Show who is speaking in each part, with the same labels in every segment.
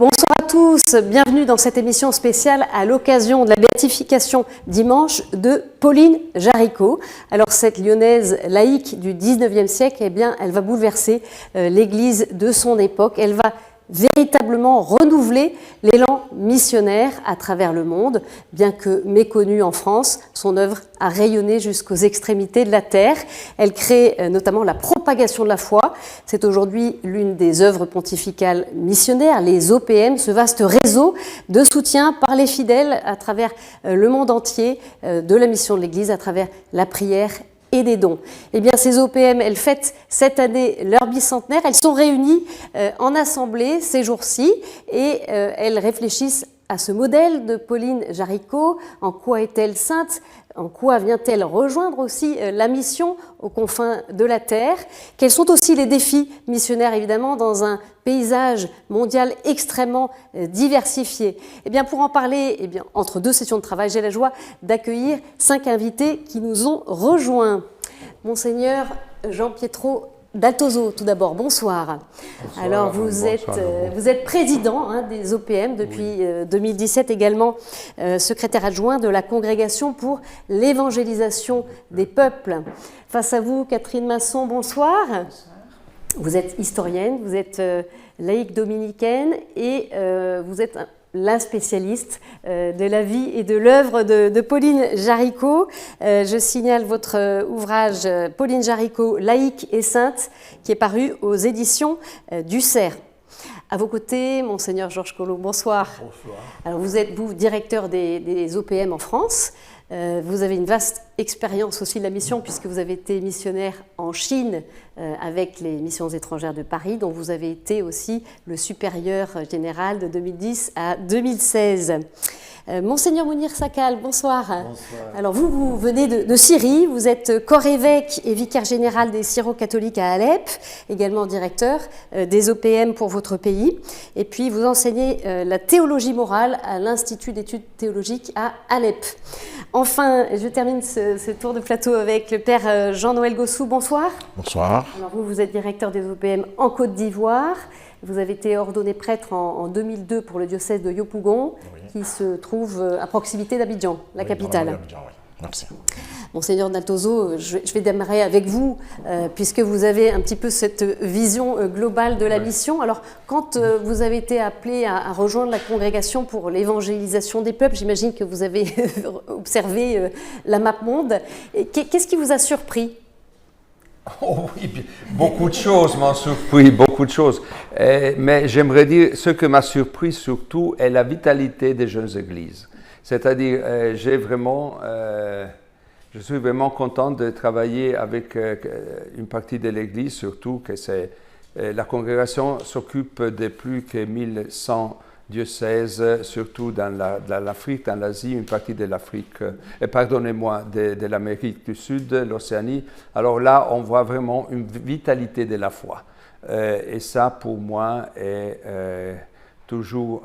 Speaker 1: Bonsoir à tous, bienvenue dans cette émission spéciale à l'occasion de la béatification dimanche de Pauline Jaricot. Alors cette lyonnaise laïque du 19e siècle, eh bien, elle va bouleverser l'Église de son époque. Elle va véritablement renouveler l'élan missionnaire à travers le monde. Bien que méconnue en France, son œuvre a rayonné jusqu'aux extrémités de la terre. Elle crée notamment la propagation de la foi. C'est aujourd'hui l'une des œuvres pontificales missionnaires, les OPM, ce vaste réseau de soutien par les fidèles à travers le monde entier de la mission de l'Église, à travers la prière et des dons. Eh bien, ces OPM, elles fêtent cette année leur bicentenaire. Elles sont réunies en assemblée ces jours-ci et elles réfléchissent à ce modèle de Pauline Jaricot. En quoi est-elle sainte? En quoi vient-elle rejoindre aussi la mission aux confins de la terre? Quels sont aussi les défis missionnaires, évidemment, dans un paysage mondial extrêmement diversifié? Eh bien, pour en parler, eh bien, entre deux sessions de travail, j'ai la joie d'accueillir 5 invités qui nous ont rejoints. Monseigneur Jean-Pietro Daltozo, tout d'abord, bonsoir.
Speaker 2: Bonsoir.
Speaker 1: Alors, vous êtes président des OPM depuis 2017, également secrétaire adjoint de la Congrégation pour l'évangélisation des peuples. Face à vous, Catherine Masson, bonsoir. Bonsoir. Vous êtes historienne, vous êtes laïque dominicaine et vous êtes la spécialiste de la vie et de l'œuvre de Pauline Jaricot. Je signale votre ouvrage « Pauline Jaricot, laïque et sainte » qui est paru aux éditions du Cerf. À vos côtés, Monseigneur Georges Collot, bonsoir.
Speaker 2: Bonsoir.
Speaker 1: Alors vous êtes, directeur des OPM en France. Vous avez une vaste expérience aussi de la mission puisque vous avez été missionnaire en Chine avec les missions étrangères de Paris, dont vous avez été aussi le supérieur général de 2010 à 2016. Monseigneur Mounir Sakal, bonsoir.
Speaker 2: Bonsoir.
Speaker 1: Alors vous venez de Syrie, vous êtes corps-évêque et vicaire général des Syro-catholiques à Alep, également directeur des OPM pour votre pays, et puis vous enseignez la théologie morale à l'Institut d'études théologiques à Alep. Enfin, je termine ce tour de plateau avec le Père Jean-Noël Gossou, bonsoir.
Speaker 2: Bonsoir.
Speaker 1: Alors vous êtes directeur des OPM en Côte d'Ivoire. Vous avez été ordonné prêtre en 2002 pour le diocèse de Yopougon, oui, qui se trouve à proximité d'Abidjan, la capitale.
Speaker 2: Abidjan, oui. Merci.
Speaker 1: Monseigneur Daltozo, je vais démarrer avec vous, puisque vous avez un petit peu cette vision globale de la mission. Alors, quand vous avez été appelé à rejoindre la congrégation pour l'évangélisation des peuples, j'imagine que vous avez observé la map monde. Qu'est-ce qui vous a surpris ?
Speaker 2: Oh oui, beaucoup de choses m'ont surpris, beaucoup de choses. Mais j'aimerais dire, ce que m'a surpris surtout est la vitalité des jeunes églises. C'est-à-dire, je suis vraiment content de travailler avec une partie de l'église, surtout que la congrégation s'occupe de plus que 1100 diocèses, surtout dans l'Afrique, dans l'Asie, une partie de l'Afrique, de l'Amérique du Sud, l'Océanie. Alors là, on voit vraiment une vitalité de la foi. Et ça, pour moi, est toujours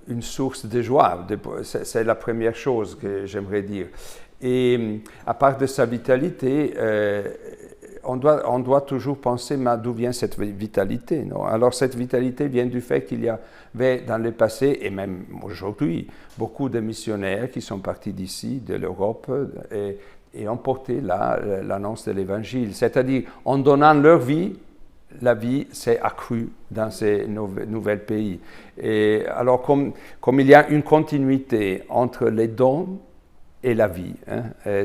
Speaker 2: une source de joie. C'est la première chose que j'aimerais dire. Et à part de sa vitalité, on doit toujours penser d'où vient cette vitalité. Non? Alors cette vitalité vient du fait qu'il y avait dans le passé, et même aujourd'hui, beaucoup de missionnaires qui sont partis d'ici, de l'Europe, et ont porté l'annonce de l'Évangile. C'est-à-dire, en donnant leur vie, la vie s'est accrue dans ces nouveaux pays. Et alors, comme il y a une continuité entre les dons et la vie. Et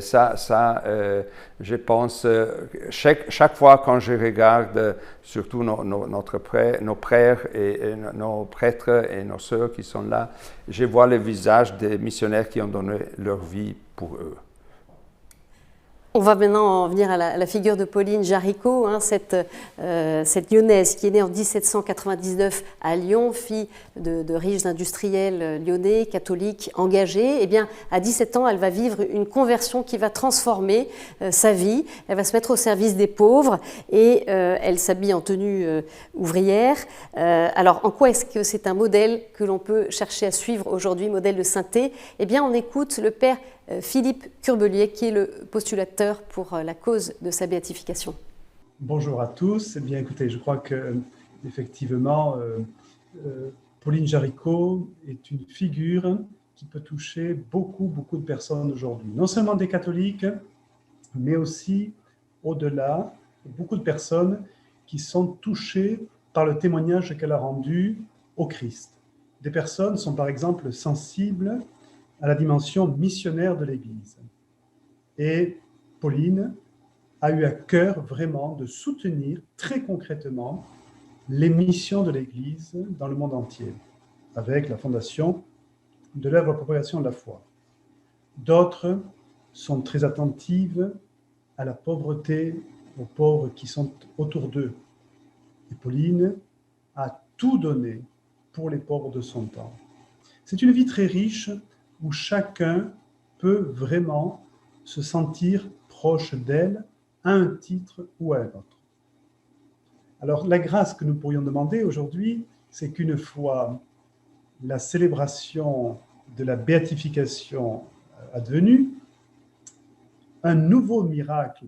Speaker 2: je pense, chaque fois quand je regarde, surtout nos prêtres et nos prêtres et nos sœurs qui sont là, je vois le visage des missionnaires qui ont donné leur vie pour eux.
Speaker 1: On va maintenant en venir à la figure de Pauline Jaricot, cette lyonnaise qui est née en 1799 à Lyon, fille de riches industriels lyonnais, catholiques, engagés. Eh bien, à 17 ans, elle va vivre une conversion qui va transformer sa vie. Elle va se mettre au service des pauvres et elle s'habille en tenue ouvrière. Alors, en quoi est-ce que c'est un modèle que l'on peut chercher à suivre aujourd'hui, modèle de sainteté? Eh bien, on écoute le père Philippe Curbelier, qui est le postulateur pour la cause de sa béatification.
Speaker 3: Bonjour à tous. Eh bien, écoutez, je crois que Effectivement, Pauline Jaricot est une figure qui peut toucher beaucoup de personnes aujourd'hui. Non seulement des catholiques, mais aussi, au-delà, beaucoup de personnes qui sont touchées par le témoignage qu'elle a rendu au Christ. Des personnes sont par exemple sensibles à la dimension missionnaire de l'Église. Et Pauline a eu à cœur vraiment de soutenir très concrètement les missions de l'Église dans le monde entier, avec la fondation de l'œuvre de propagation de la foi. D'autres sont très attentives à la pauvreté, aux pauvres qui sont autour d'eux. Et Pauline a tout donné pour les pauvres de son temps. C'est une vie très riche où chacun peut vraiment se sentir proche d'elle à un titre ou à un autre. Alors, la grâce que nous pourrions demander aujourd'hui, c'est qu'une fois la célébration de la béatification advenue, un nouveau miracle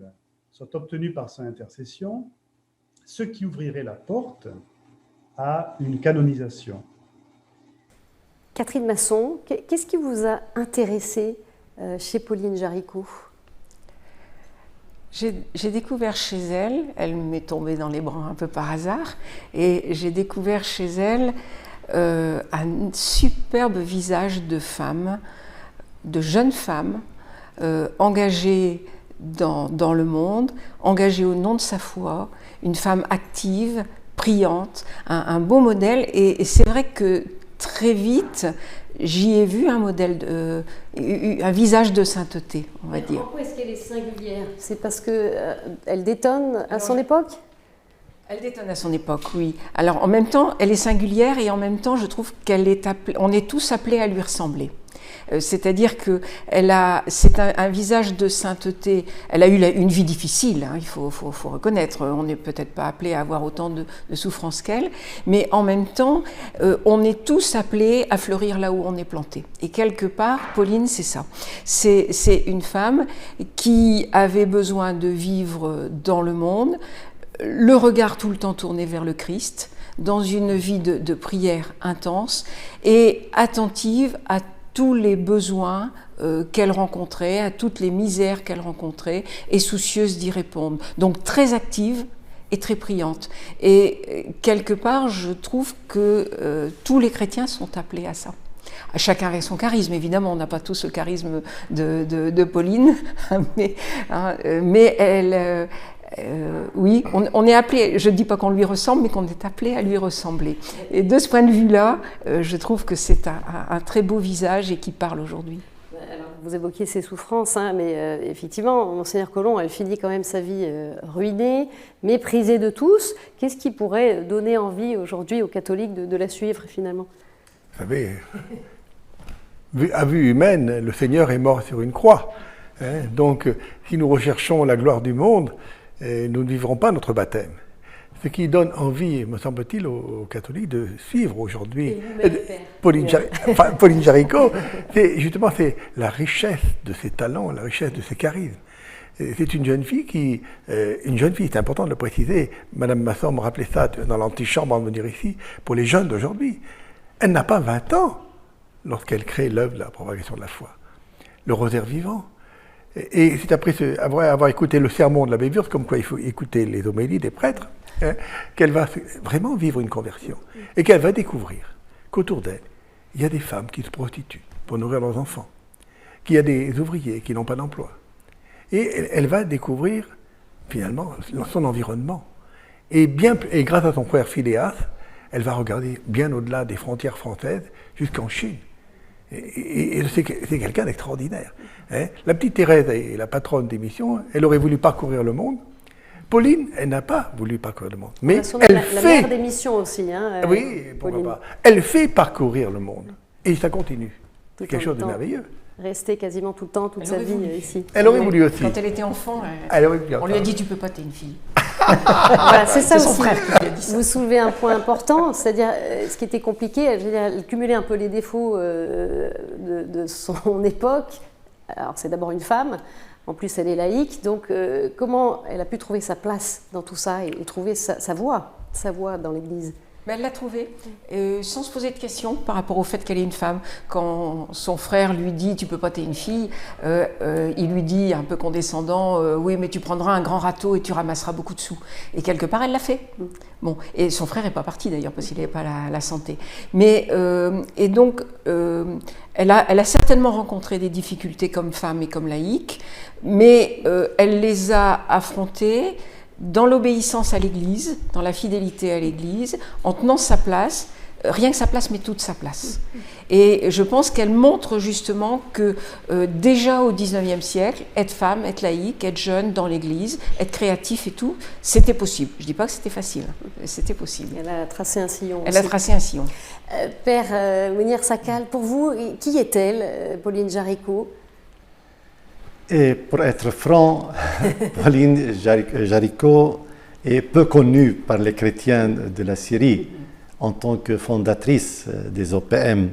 Speaker 3: soit obtenu par son intercession, ce qui ouvrirait la porte à une canonisation.
Speaker 1: Catherine Masson, qu'est-ce qui vous a intéressé chez Pauline Jaricot ?
Speaker 4: J'ai découvert chez elle, elle m'est tombée dans les bras un peu par hasard, et j'ai découvert chez elle un superbe visage de femme, de jeune femme, engagée dans le monde, engagée au nom de sa foi, une femme active, priante, un beau modèle, et c'est vrai que très vite, j'y ai vu un modèle, un visage de sainteté, on va dire.
Speaker 1: Pourquoi est-ce qu'elle est singulière ? C'est parce qu'elle détonne à son époque ?
Speaker 4: Elle détonne à son époque, oui. Alors en même temps, elle est singulière et en même temps, je trouve on est tous appelés à lui ressembler. C'est-à-dire que c'est un visage de sainteté. Elle a eu une vie difficile, hein, il faut reconnaître. On n'est peut-être pas appelé à avoir autant de souffrances qu'elle, mais en même temps, on est tous appelés à fleurir là où on est planté. Et quelque part, Pauline, c'est ça. C'est une femme qui avait besoin de vivre dans le monde, le regard tout le temps tourné vers le Christ, dans une vie de prière intense et attentive à tous les besoins qu'elle rencontrait, à toutes les misères qu'elle rencontrait, et soucieuse d'y répondre. Donc très active et très priante. Et quelque part, je trouve que tous les chrétiens sont appelés à ça. Chacun avec son charisme, évidemment, on n'a pas tous le charisme de Pauline, mais elle... oui, on est appelé, je ne dis pas qu'on lui ressemble, mais qu'on est appelé à lui ressembler. Et de ce point de vue-là, je trouve que c'est un très beau visage et qui parle aujourd'hui.
Speaker 1: Alors, vous évoquiez ses souffrances, hein, mais effectivement, Monseigneur Collomb, elle finit quand même sa vie ruinée, méprisée de tous. Qu'est-ce qui pourrait donner envie aujourd'hui aux catholiques de la suivre finalement ?
Speaker 5: Vous savez, à vue humaine, le Seigneur est mort sur une croix. Hein, donc, si nous recherchons la gloire du monde, nous ne vivrons pas notre baptême. Ce qui donne envie, me semble-t-il, aux catholiques de suivre aujourd'hui Pauline Jaricot, c'est la richesse de ses talents, la richesse de ses charismes. C'est une jeune fille c'est important de le préciser, Madame Masson me rappelait ça dans l'antichambre avant de venir ici, pour les jeunes d'aujourd'hui. Elle n'a pas 20 ans lorsqu'elle crée l'œuvre de la propagation de la foi. Le rosaire vivant. Et c'est après avoir écouté le sermon de l'abbé Wurtz, comme quoi il faut écouter les homélies des prêtres, hein, qu'elle va vraiment vivre une conversion. Et qu'elle va découvrir qu'autour d'elle, il y a des femmes qui se prostituent pour nourrir leurs enfants, qu'il y a des ouvriers qui n'ont pas d'emploi. Et elle va découvrir, finalement, son environnement. Et grâce à son frère Philéas, elle va regarder bien au-delà des frontières françaises jusqu'en Chine. Et c'est quelqu'un d'extraordinaire. Hein. La petite Thérèse est la patronne des missions, elle aurait voulu parcourir le monde. Pauline, elle n'a pas voulu parcourir le monde. Mais elle fait... La
Speaker 1: mère des missions aussi, hein,
Speaker 5: oui, pourquoi pas. Elle fait parcourir le monde. Et ça continue. C'est quelque chose de merveilleux.
Speaker 1: Rester quasiment tout le temps, toute sa vie ici.
Speaker 5: Elle aurait voulu aussi.
Speaker 4: Quand elle était enfant, on lui a dit « tu peux pas, t'es une fille ».
Speaker 1: Voilà, c'est ça
Speaker 4: son
Speaker 1: aussi.
Speaker 4: Frère qui lui a dit ça.
Speaker 1: Vous soulevez un point important, c'est-à-dire ce qui était compliqué, elle cumulait un peu les défauts de son époque. Alors c'est d'abord une femme, En plus, elle est laïque. Donc, comment elle a pu trouver sa place dans tout ça et trouver sa voix dans l'Église?
Speaker 4: Mais elle l'a trouvée, sans se poser de questions par rapport au fait qu'elle est une femme. Quand son frère lui dit « tu peux pas, t'es une fille », il lui dit un peu condescendant « oui, mais tu prendras un grand râteau et tu ramasseras beaucoup de sous ». Et quelque part, elle l'a fait. Bon, et son frère n'est pas parti d'ailleurs parce qu'il n'avait pas la santé. Mais, et donc, elle a certainement rencontré des difficultés comme femme et comme laïque, mais elle les a affrontées dans l'obéissance à l'Église, dans la fidélité à l'Église, en tenant sa place, rien que sa place, mais toute sa place. Et je pense qu'elle montre justement que déjà au XIXe siècle, être femme, être laïque, être jeune dans l'Église, être créatif et tout, c'était possible. Je ne dis pas que c'était facile, c'était possible.
Speaker 1: Elle a tracé un sillon.
Speaker 4: Elle a tracé un sillon.
Speaker 1: Père Mounir Sakal, pour vous, qui est-elle, Pauline Jaricot?
Speaker 6: Et pour être franc, Pauline Jaricot est peu connue par les chrétiens de la Syrie en tant que fondatrice des OPM.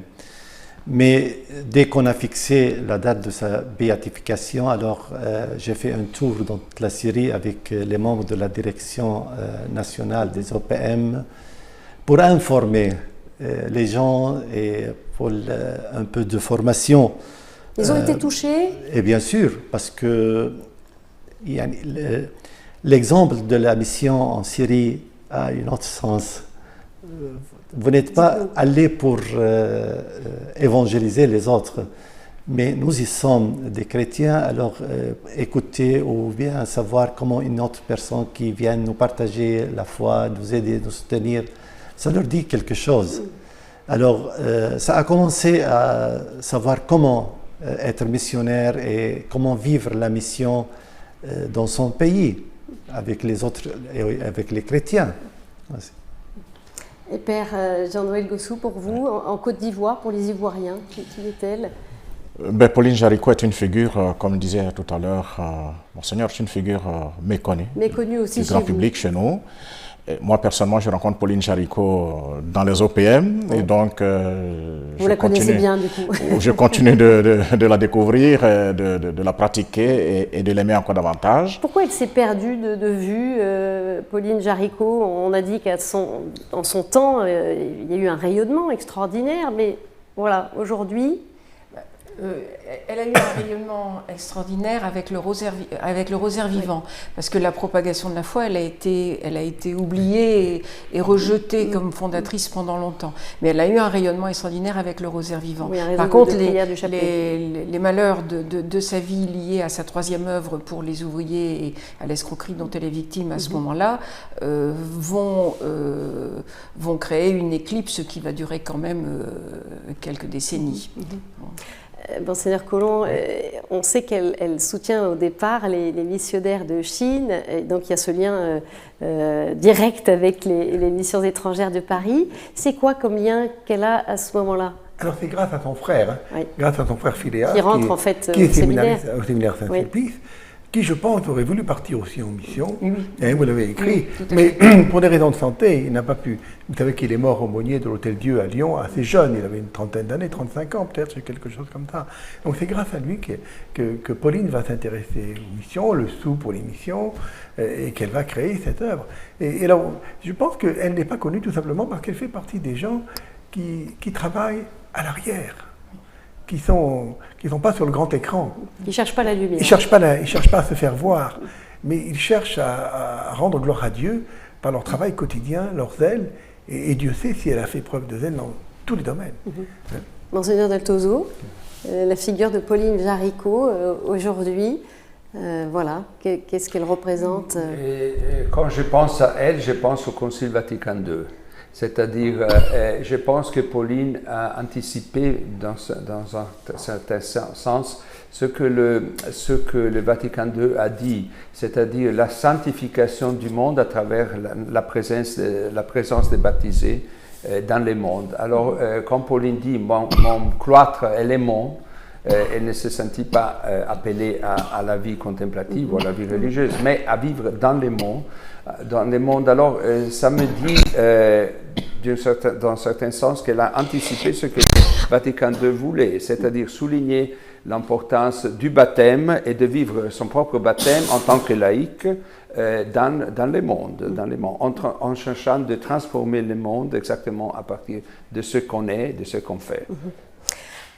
Speaker 6: Mais dès qu'on a fixé la date de sa béatification, alors j'ai fait un tour dans la Syrie avec les membres de la direction nationale des OPM pour informer les gens et pour un peu de formation.
Speaker 1: Ils ont été touchés?
Speaker 6: Et bien sûr, parce que l'exemple de la mission en Syrie a un autre sens. Vous n'êtes pas allé pour évangéliser les autres, mais nous y sommes des chrétiens, alors écouter ou bien savoir comment une autre personne qui vient nous partager la foi, nous aider, nous soutenir, ça leur dit quelque chose. Alors ça a commencé à savoir comment être missionnaire et comment vivre la mission dans son pays, avec les autres et avec les chrétiens. Merci.
Speaker 1: Et Père Jean-Noël Gossou, pour vous, en Côte d'Ivoire, pour les Ivoiriens, qui est-elle?
Speaker 7: Pauline Jaricot est une figure, comme disait tout à l'heure Monseigneur, c'est une figure méconnue
Speaker 1: aussi
Speaker 7: du grand public chez nous. Et moi, personnellement, je rencontre Pauline Jaricot dans les OPM, et donc
Speaker 1: vous la connaissez bien, du coup.
Speaker 7: Je continue de la découvrir, de la pratiquer et de l'aimer encore davantage.
Speaker 1: Pourquoi elle s'est perdue de vue, Pauline Jaricot? On a dit qu'en son temps, il y a eu un rayonnement extraordinaire, mais voilà, aujourd'hui...
Speaker 4: Elle a eu un rayonnement extraordinaire avec le rosaire vivant, parce que la propagation de la foi, elle a été oubliée et rejetée comme fondatrice pendant longtemps. Mais elle a eu un rayonnement extraordinaire avec le rosaire vivant.
Speaker 1: Oui,
Speaker 4: par contre, les malheurs de sa vie liés à sa troisième œuvre pour les ouvriers et à l'escroquerie dont elle est victime à ce moment-là vont créer une éclipse qui va durer quand même quelques décennies.
Speaker 1: Monseigneur Collomb, on sait qu'elle soutient au départ les missionnaires de Chine, et donc il y a ce lien direct avec les missions étrangères de Paris. C'est quoi comme lien qu'elle a à ce moment-là?
Speaker 5: Alors c'est grâce à son frère,
Speaker 1: oui.
Speaker 5: Grâce à son frère Philéas,
Speaker 1: qui rentre en fait
Speaker 5: qui est
Speaker 1: au
Speaker 5: séminaire Saint-Sulpice, qui je pense aurait voulu partir aussi en mission,
Speaker 1: oui.
Speaker 5: Vous l'avez écrit, mais pour des raisons de santé, il n'a pas pu. Vous savez qu'il est mort aumônier de l'Hôtel Dieu à Lyon, assez jeune, il avait une trentaine d'années, 35 ans peut-être, c'est quelque chose comme ça. Donc c'est grâce à lui que Pauline va s'intéresser aux missions, le sou pour les missions, et qu'elle va créer cette œuvre. Et alors, je pense qu'elle n'est pas connue tout simplement parce qu'elle fait partie des gens qui travaillent à l'arrière, qui sont pas sur le grand écran.
Speaker 1: Ils ne cherchent pas la lumière.
Speaker 5: Ils ne cherchent pas à se faire voir, mais ils cherchent à rendre gloire à Dieu par leur travail quotidien, leur zèle, et Dieu sait si elle a fait preuve de zèle dans tous les domaines.
Speaker 1: Monseigneur Del Tozo, la figure de Pauline Jaricot aujourd'hui, voilà, qu'est-ce qu'elle représente?
Speaker 2: Et quand je pense à elle, je pense au Concile Vatican II. C'est-à-dire, je pense que Pauline a anticipé dans un certain sens ce que le Vatican II a dit, c'est-à-dire la sanctification du monde à travers la présence des baptisés dans le monde. Alors, quand Pauline dit « mon cloître est le monde », elle ne se sentit pas appelée à la vie contemplative ou à la vie religieuse, mais à vivre dans le monde. Alors, ça me dit, dans un certain sens, qu'elle a anticipé ce que le Vatican II voulait, c'est-à-dire souligner l'importance du baptême et de vivre son propre baptême en tant que laïc dans le monde, en cherchant de transformer le monde exactement à partir de ce qu'on est, de ce qu'on fait.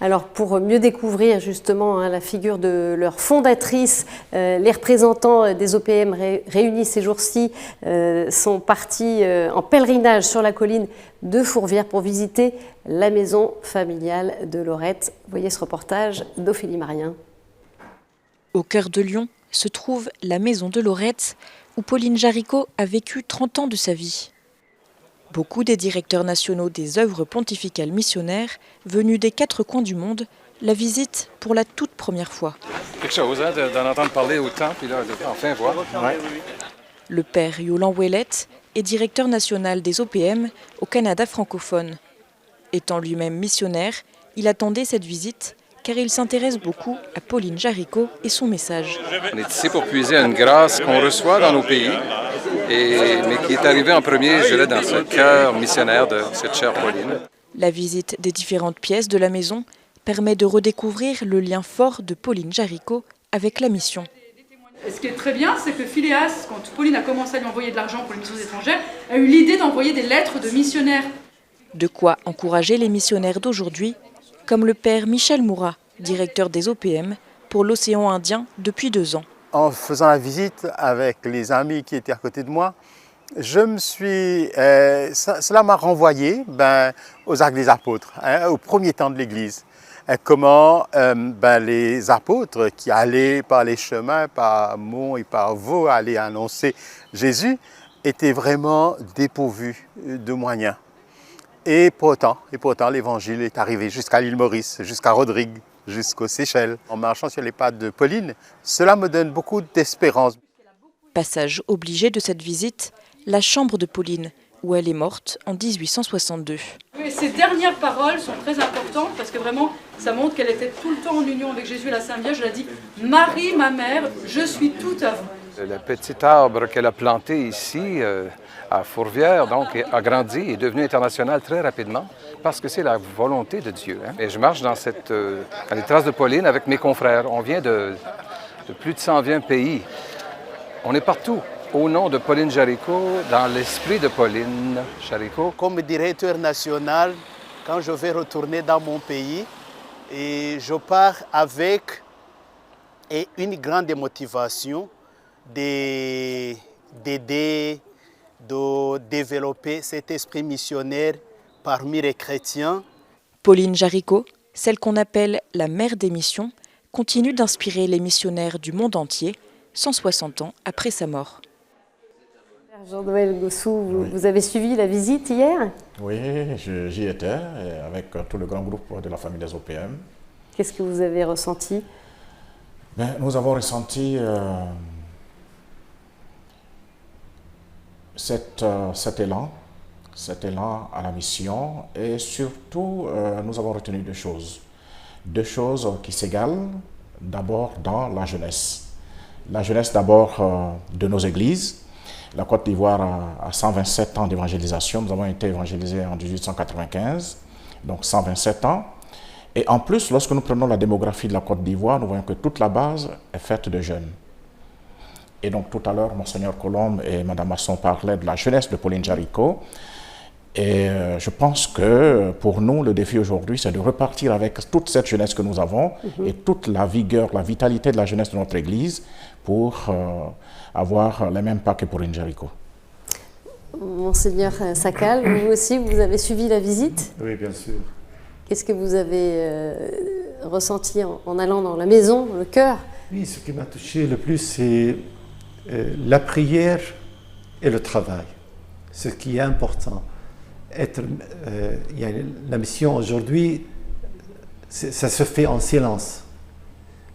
Speaker 1: Alors, pour mieux découvrir justement la figure de leur fondatrice, les représentants des OPM réunis ces jours-ci sont partis en pèlerinage sur la colline de Fourvière pour visiter la maison familiale de Laurette. Voyez ce reportage d'Ophélie Marien.
Speaker 8: Au cœur de Lyon se trouve la maison de Laurette, où Pauline Jaricot a vécu 30 ans de sa vie. Beaucoup des directeurs nationaux des œuvres pontificales missionnaires, venus des 4 coins du monde, la visitent pour la toute première fois.
Speaker 9: Quelque chose, hein, d'en entendre parler autant, puis là, enfin voir. Ouais.
Speaker 8: Le père Yolande Ouellette est directeur national des OPM au Canada francophone. Étant lui-même missionnaire, il attendait cette visite car il s'intéresse beaucoup à Pauline Jaricot et son message.
Speaker 9: On est ici pour puiser une grâce qu'on reçoit dans nos pays, mais qui est arrivée en premier, je dirais, dans ce cœur missionnaire de cette chère Pauline.
Speaker 8: La visite des différentes pièces de la maison permet de redécouvrir le lien fort de Pauline Jaricot avec la mission.
Speaker 10: Et ce qui est très bien, c'est que Phileas, quand Pauline a commencé à lui envoyer de l'argent pour les missions étrangères, a eu l'idée d'envoyer des lettres de missionnaires.
Speaker 8: De quoi encourager les missionnaires d'aujourd'hui, comme le père Michel Mourat, directeur des OPM pour l'océan Indien depuis 2 ans.
Speaker 11: En faisant la visite avec les amis qui étaient à côté de moi, cela m'a renvoyé aux actes des apôtres, au premier temps de l'Église. Comment les apôtres qui allaient par les chemins, par Mont et par Vaux, aller annoncer Jésus, étaient vraiment dépourvus de moyens. Et pourtant, l'Évangile est arrivé jusqu'à l'île Maurice, jusqu'à Rodrigue, jusqu'aux Seychelles. En marchant sur les pas de Pauline, cela me donne beaucoup d'espérance.
Speaker 8: Passage obligé de cette visite, la chambre de Pauline, où elle est morte en 1862.
Speaker 10: Oui, ces dernières paroles sont très importantes parce que vraiment, ça montre qu'elle était tout le temps en union avec Jésus et la Sainte Vierge. Elle a dit « Marie, ma mère, je suis tout à vous ».
Speaker 9: Le petit arbre qu'elle a planté ici, à Fourvière, donc, a grandi et est devenu international très rapidement parce que c'est la volonté de Dieu. Hein. Et je marche dans les traces de Pauline avec mes confrères. On vient de plus de 120 pays. On est partout au nom de Pauline Jaricot, dans l'esprit de Pauline Jaricot.
Speaker 11: Comme directeur national, quand je vais retourner dans mon pays, et je pars avec une grande motivation d'aider, de développer cet esprit missionnaire parmi les chrétiens.
Speaker 8: Pauline Jaricot, celle qu'on appelle la mère des missions, continue d'inspirer les missionnaires du monde entier, 160 ans après sa mort.
Speaker 1: Jean-Noël Gossou, vous avez suivi la visite hier?
Speaker 7: Oui, j'y étais avec tout le grand groupe de la famille des OPM.
Speaker 1: Qu'est-ce que vous avez ressenti?
Speaker 7: Nous avons ressenti cet élan à la mission et surtout nous avons retenu 2 choses. 2 choses qui s'égalent d'abord dans la jeunesse. La jeunesse d'abord de nos églises. La Côte d'Ivoire a 127 ans d'évangélisation. Nous avons été évangélisés en 1895, donc 127 ans. Et en plus, lorsque nous prenons la démographie de la Côte d'Ivoire, nous voyons que toute la base est faite de jeunes. Et donc tout à l'heure, Monseigneur Colombe et Mme Masson parlaient de la jeunesse de Pauline Jaricot. Et je pense que pour nous, le défi aujourd'hui, c'est de repartir avec toute cette jeunesse que nous avons et toute la vigueur, la vitalité de la jeunesse de notre Église pour avoir les mêmes pas que Pauline Jaricot.
Speaker 1: Monseigneur Sakal, vous aussi, vous avez suivi la visite?
Speaker 6: Oui, bien sûr.
Speaker 1: Qu'est-ce que vous avez ressenti en allant dans la maison, le cœur?
Speaker 6: Oui, ce qui m'a touché le plus, c'est la prière et le travail. Ce qui est important. La mission aujourd'hui, ça se fait en silence.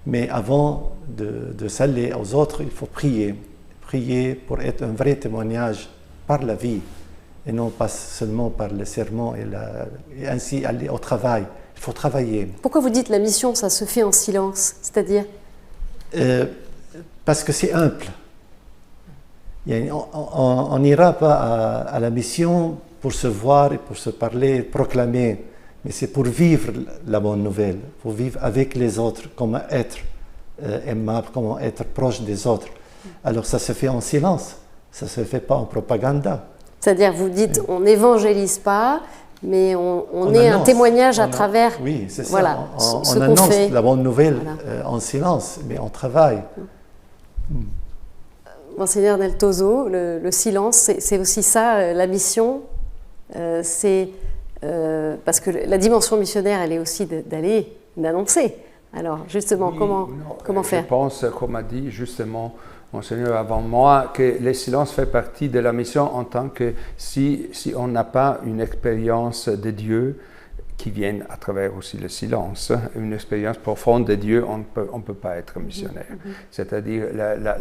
Speaker 6: Mais avant de s'aller aux autres, il faut prier. Prier pour être un vrai témoignage par la vie et non pas seulement par le serment et ainsi aller au travail. Il faut travailler.
Speaker 1: Pourquoi vous dites la mission, ça se fait en silence? C'est-à-dire
Speaker 6: parce que c'est humble. On n'ira pas à la mission pour se voir et pour se parler, proclamer. mais c'est pour vivre la bonne nouvelle, pour vivre avec les autres, comment être aimable, comment être proche des autres. Alors ça se fait en silence, ça ne se fait pas en propaganda.
Speaker 1: C'est-à-dire, vous dites, on n'évangélise pas, mais on est un témoignage à travers.
Speaker 6: Oui, c'est ça.
Speaker 1: Voilà,
Speaker 6: on annonce la bonne nouvelle en silence, mais on travaille.
Speaker 1: Monseigneur Del Tozo, le silence, c'est aussi ça, la mission. C'est parce que la dimension missionnaire, elle est aussi d'aller, d'annoncer. Alors, justement, comment faire?
Speaker 2: Je pense, comme a dit justement Monseigneur avant moi, que le silence fait partie de la mission en tant que si on n'a pas une expérience de Dieu qui vient à travers aussi le silence, une expérience profonde de Dieu, on ne peut pas être missionnaire. C'est-à-dire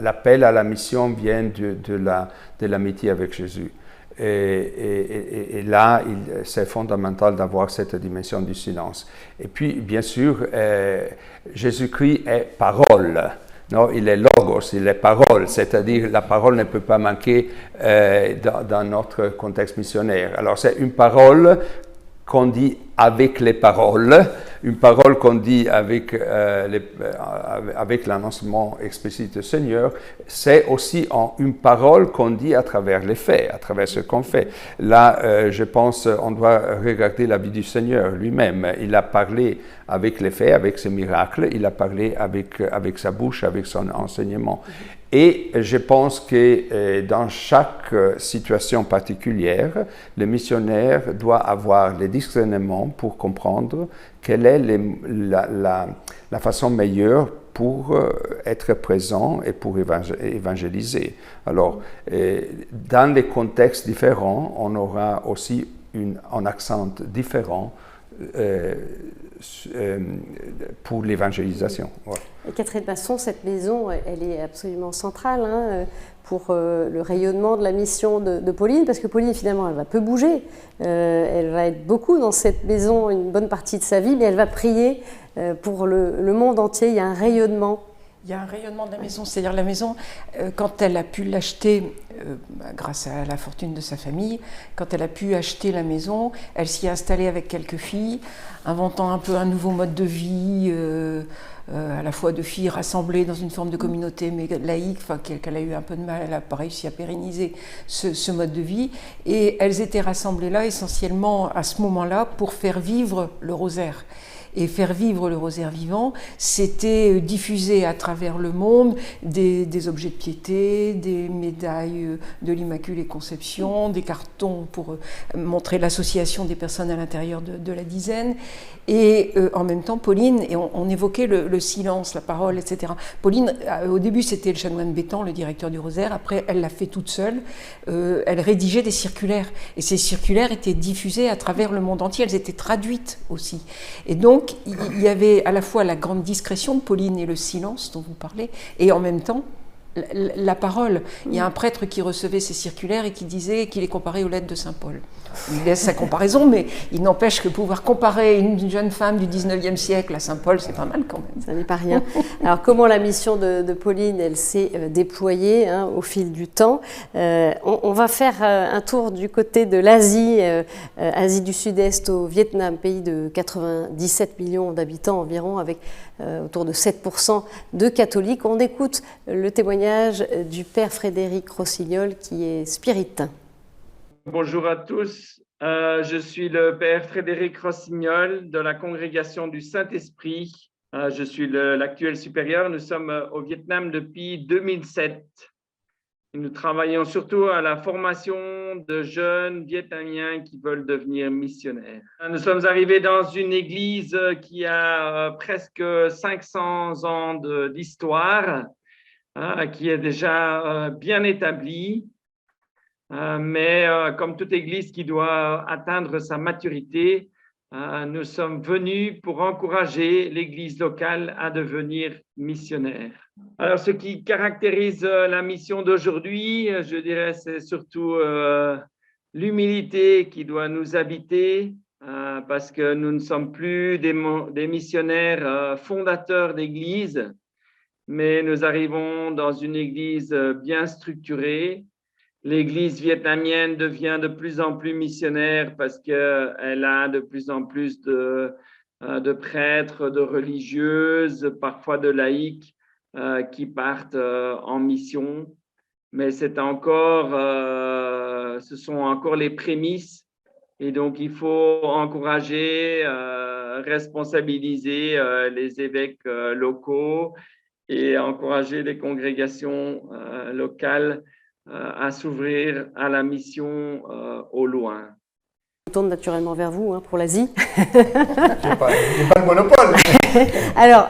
Speaker 2: l'appel à la mission vient de l'amitié avec Jésus. Et là, c'est fondamental d'avoir cette dimension du silence. Et puis, bien sûr, Jésus-Christ est parole. Non, il est logos, il est parole, c'est-à-dire la parole ne peut pas manquer dans notre contexte missionnaire. Alors, c'est une parole qu'on dit avec les paroles, une parole qu'on dit avec l'annoncement explicite du Seigneur, c'est aussi une parole qu'on dit à travers les faits, à travers ce qu'on fait. Là, je pense, on doit regarder la vie du Seigneur lui-même. Il a parlé avec les faits, avec ses miracles, il a parlé avec sa bouche, avec son enseignement. Et je pense que dans chaque situation particulière, le missionnaire doit avoir les discernements pour comprendre quelle est la façon meilleure pour être présent et pour évangéliser. Alors, dans les contextes différents, on aura aussi un accent différent pour l'évangélisation. Ouais.
Speaker 1: Et Catherine Masson, cette maison, elle est absolument centrale pour le rayonnement de la mission de Pauline, parce que Pauline, finalement, elle va peu bouger. Elle va être beaucoup dans cette maison une bonne partie de sa vie, mais elle va prier pour le monde entier. Il y a un rayonnement.
Speaker 4: Il y a un rayonnement de la maison, c'est-à-dire la maison, quand elle a pu l'acheter, grâce à la fortune de sa famille, quand elle a pu acheter la maison, elle s'y est installée avec quelques filles, inventant un peu un nouveau mode de vie, à la fois de filles rassemblées dans une forme de communauté mais laïque, qu'elle a eu un peu de mal, elle n'a pas réussi à pérenniser ce mode de vie, et elles étaient rassemblées là essentiellement à ce moment-là pour faire vivre le rosaire. Et faire vivre le rosaire vivant, c'était diffuser à travers le monde des objets de piété, des médailles de l'Immaculée Conception, des cartons pour montrer l'association des personnes à l'intérieur de la dizaine. Et en même temps, Pauline, et on évoquait le silence, la parole, etc. Pauline, au début, c'était le chanoine Bétan, le directeur du rosaire. Après, elle l'a fait toute seule. Elle rédigeait des circulaires. Et ces circulaires étaient diffusés à travers le monde entier. Elles étaient traduites aussi. Et donc, il y avait à la fois la grande discrétion de Pauline et le silence dont vous parlez, et en même temps la parole. Il y a un prêtre qui recevait ces circulaires et qui disait qu'il les comparait aux lettres de Saint Paul. Il laisse sa comparaison, mais il n'empêche que pouvoir comparer une jeune femme du 19e siècle à Saint Paul, c'est pas mal quand même.
Speaker 1: Ça n'est pas rien. Alors, comment la mission de Pauline, elle s'est déployée au fil du temps. On va faire un tour du côté de l'Asie, Asie du Sud-Est au Vietnam, pays de 97 millions d'habitants environ, avec autour de 7% de catholiques. On écoute le témoignage du père Frédéric Rossignol, qui est spiritain.
Speaker 12: Bonjour à tous, je suis le père Frédéric Rossignol de la congrégation du Saint-Esprit. Je suis l'actuel supérieur. Nous sommes au Vietnam depuis 2007. Nous travaillons surtout à la formation de jeunes vietnamiens qui veulent devenir missionnaires. Nous sommes arrivés dans une église qui a presque 500 ans d'histoire, qui est déjà bien établie. Mais comme toute église qui doit atteindre sa maturité, nous sommes venus pour encourager l'église locale à devenir missionnaire. Alors, ce qui caractérise la mission d'aujourd'hui, je dirais, c'est surtout l'humilité qui doit nous habiter, parce que nous ne sommes plus des missionnaires fondateurs d'église, mais nous arrivons dans une église bien structurée. l'Église vietnamienne devient de plus en plus missionnaire parce qu'elle a de plus en plus de prêtres, de religieuses, parfois de laïcs qui partent en mission. Mais c'est encore, ce sont encore les prémices. Et donc, il faut encourager, responsabiliser les évêques locaux et encourager les congrégations locales à s'ouvrir à la mission au loin.
Speaker 1: Je tourne naturellement vers vous pour l'Asie.
Speaker 5: C'est pas le monopole.
Speaker 1: Alors,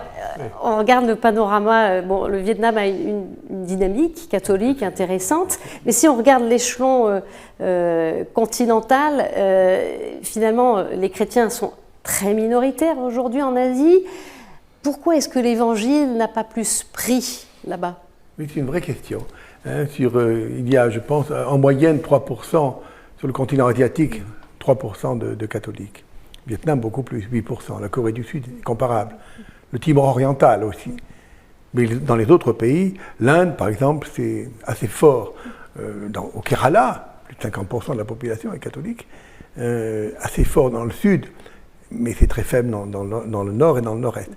Speaker 1: on regarde le panorama. Bon, le Vietnam a une dynamique catholique intéressante, mais si on regarde l'échelon continental, finalement, les chrétiens sont très minoritaires aujourd'hui en Asie. Pourquoi est-ce que l'Évangile n'a pas plus pris là-bas?
Speaker 5: Oui, c'est une vraie question. Il y a, je pense, en moyenne 3% sur le continent asiatique, 3% de catholiques. Vietnam, beaucoup plus, 8%. La Corée du Sud, comparable. Le Timor oriental aussi. Mais dans les autres pays, l'Inde, par exemple, c'est assez fort. Au Kerala, plus de 50% de la population est catholique. Assez fort dans le sud, mais c'est très faible dans le nord et dans le nord-est.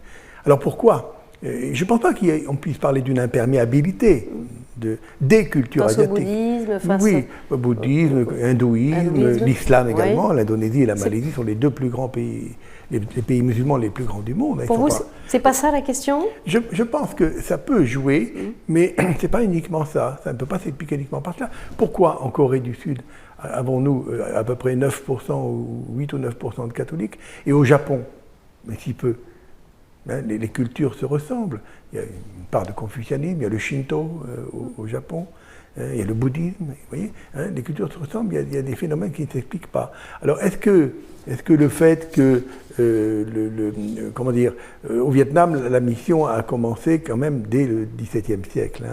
Speaker 5: Alors pourquoi? Je ne pense pas qu'on puisse parler d'une imperméabilité des cultures asiatiques. Oui, le bouddhisme, hindouisme, l'islam également, l'Indonésie et la Malaisie sont les deux plus grands pays, les pays musulmans les plus grands du monde.
Speaker 1: Pour vous, c'est pas ça la question?
Speaker 5: Je pense que ça peut jouer, mais c'est pas uniquement ça. Ça ne peut pas s'expliquer uniquement par cela. Pourquoi en Corée du Sud avons-nous à peu près 9% ou 8 ou 9% de catholiques, et au Japon, mais si peu? Les cultures se ressemblent. Il y a une part de confucianisme, il y a le Shinto au Japon, il y a le bouddhisme, vous voyez, les cultures se ressemblent, il y a des phénomènes qui ne s'expliquent pas. Alors est-ce que le fait que, au Vietnam, la mission a commencé quand même dès le XVIIe siècle,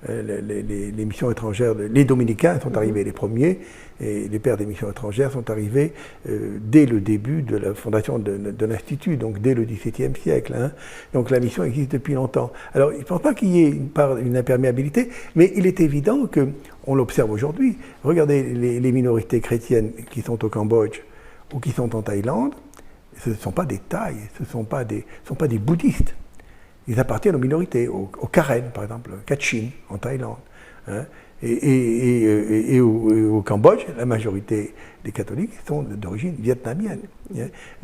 Speaker 5: les missions étrangères, les dominicains sont arrivés les premiers, et les pères des missions étrangères sont arrivés dès le début de la fondation de l'Institut, donc dès le XVIIe siècle. Donc la mission existe depuis longtemps. Alors je ne pense pas qu'il y ait une imperméabilité, mais il est évident qu'on l'observe aujourd'hui. Regardez les minorités chrétiennes qui sont au Cambodge ou qui sont en Thaïlande, ce ne sont pas des Thaïs, ce ne sont pas des bouddhistes. Ils appartiennent aux minorités, aux Karen par exemple, Kachin en Thaïlande. Et au Cambodge, la majorité des catholiques sont d'origine vietnamienne.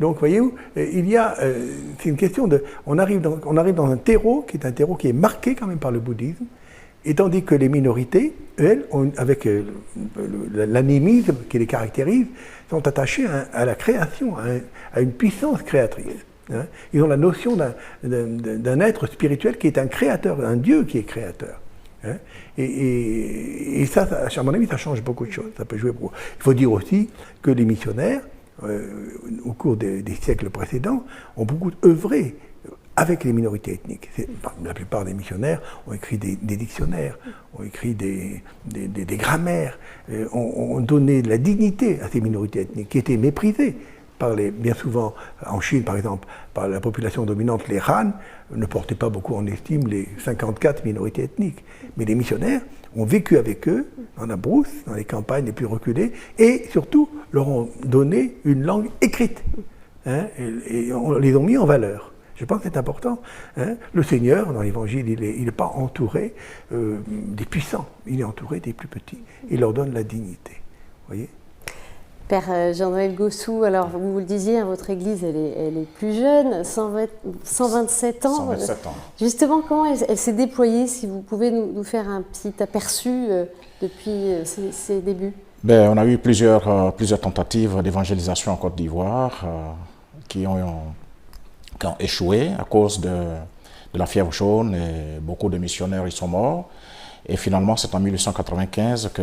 Speaker 5: Donc, voyez-vous, c'est une question on arrive dans un terreau qui est marqué quand même par le bouddhisme, et tandis que les minorités, elles, avec l'animisme qui les caractérise, sont attachées à la création, à une puissance créatrice. Ils ont la notion d'un être spirituel qui est un créateur, un Dieu qui est créateur. Et ça, à mon avis, ça change beaucoup de choses. Ça peut jouer beaucoup. Il faut dire aussi que les missionnaires, au cours des siècles précédents, ont beaucoup œuvré avec les minorités ethniques. La plupart des missionnaires ont écrit des dictionnaires, ont écrit des grammaires, ont donné de la dignité à ces minorités ethniques qui étaient méprisées. Bien souvent, en Chine par exemple, par la population dominante, les Han ne portaient pas beaucoup en estime les 54 minorités ethniques. Mais les missionnaires ont vécu avec eux, dans la brousse, dans les campagnes les plus reculées, et surtout leur ont donné une langue écrite. Et on les ont mis en valeur. Je pense que c'est important. Le Seigneur, dans l'Évangile, il n'est pas entouré des puissants, il est entouré des plus petits. Il leur donne la dignité. Voyez ?
Speaker 1: Père Jean-Noël Gossou, alors vous le disiez, votre église elle est plus jeune, 127 ans.
Speaker 7: 127 ans.
Speaker 1: Justement, comment elle s'est déployée, si vous pouvez nous faire un petit aperçu depuis ses débuts?
Speaker 7: On a eu plusieurs tentatives d'évangélisation en Côte d'Ivoire qui ont échoué à cause de la fièvre jaune, et beaucoup de missionnaires y sont morts. Et finalement, c'est en 1895 que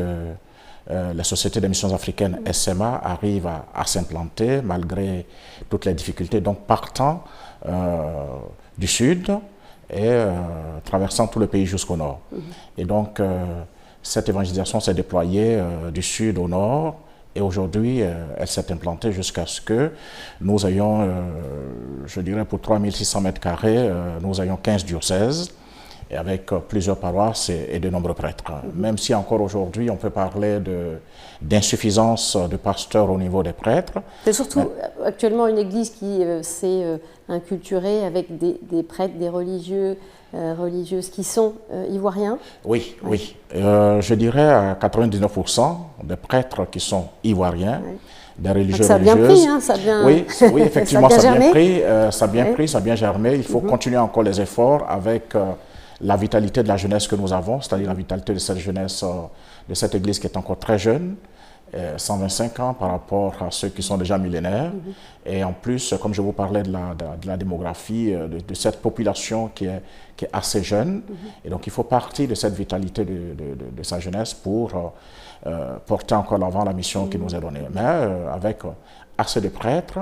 Speaker 7: la Société des missions africaines, SMA, arrive à s'implanter malgré toutes les difficultés, donc partant du sud et traversant tout le pays jusqu'au nord. Et donc, cette évangélisation s'est déployée du sud au nord, et aujourd'hui, elle s'est implantée jusqu'à ce que nous ayons, je dirais pour 3600 mètres carrés, nous ayons 15 diocèses, et avec plusieurs paroisses et de nombreux prêtres. Même si encore aujourd'hui on peut parler d'insuffisance de pasteurs au niveau des prêtres.
Speaker 1: C'est surtout actuellement une église qui s'est inculturée avec des prêtres, des religieuses qui sont ivoiriens.
Speaker 7: Oui, oui. Je dirais à 99% des prêtres qui sont ivoiriens. Des religieux,
Speaker 1: ça a bien pris, hein, ça a bien...
Speaker 7: Oui, oui, effectivement, ça a bien pris, ça a bien germé. Il faut continuer encore les efforts avec la vitalité de la jeunesse que nous avons, c'est-à-dire la vitalité de cette jeunesse, de cette église qui est encore très jeune, 125 ans par rapport à ceux qui sont déjà millénaires. Et en plus, comme je vous parlais de la démographie, de cette population qui est assez jeune. Et donc, il faut partir de cette vitalité de sa jeunesse pour porter encore l'avant la mission qui nous est donnée. Mais avec assez de prêtres,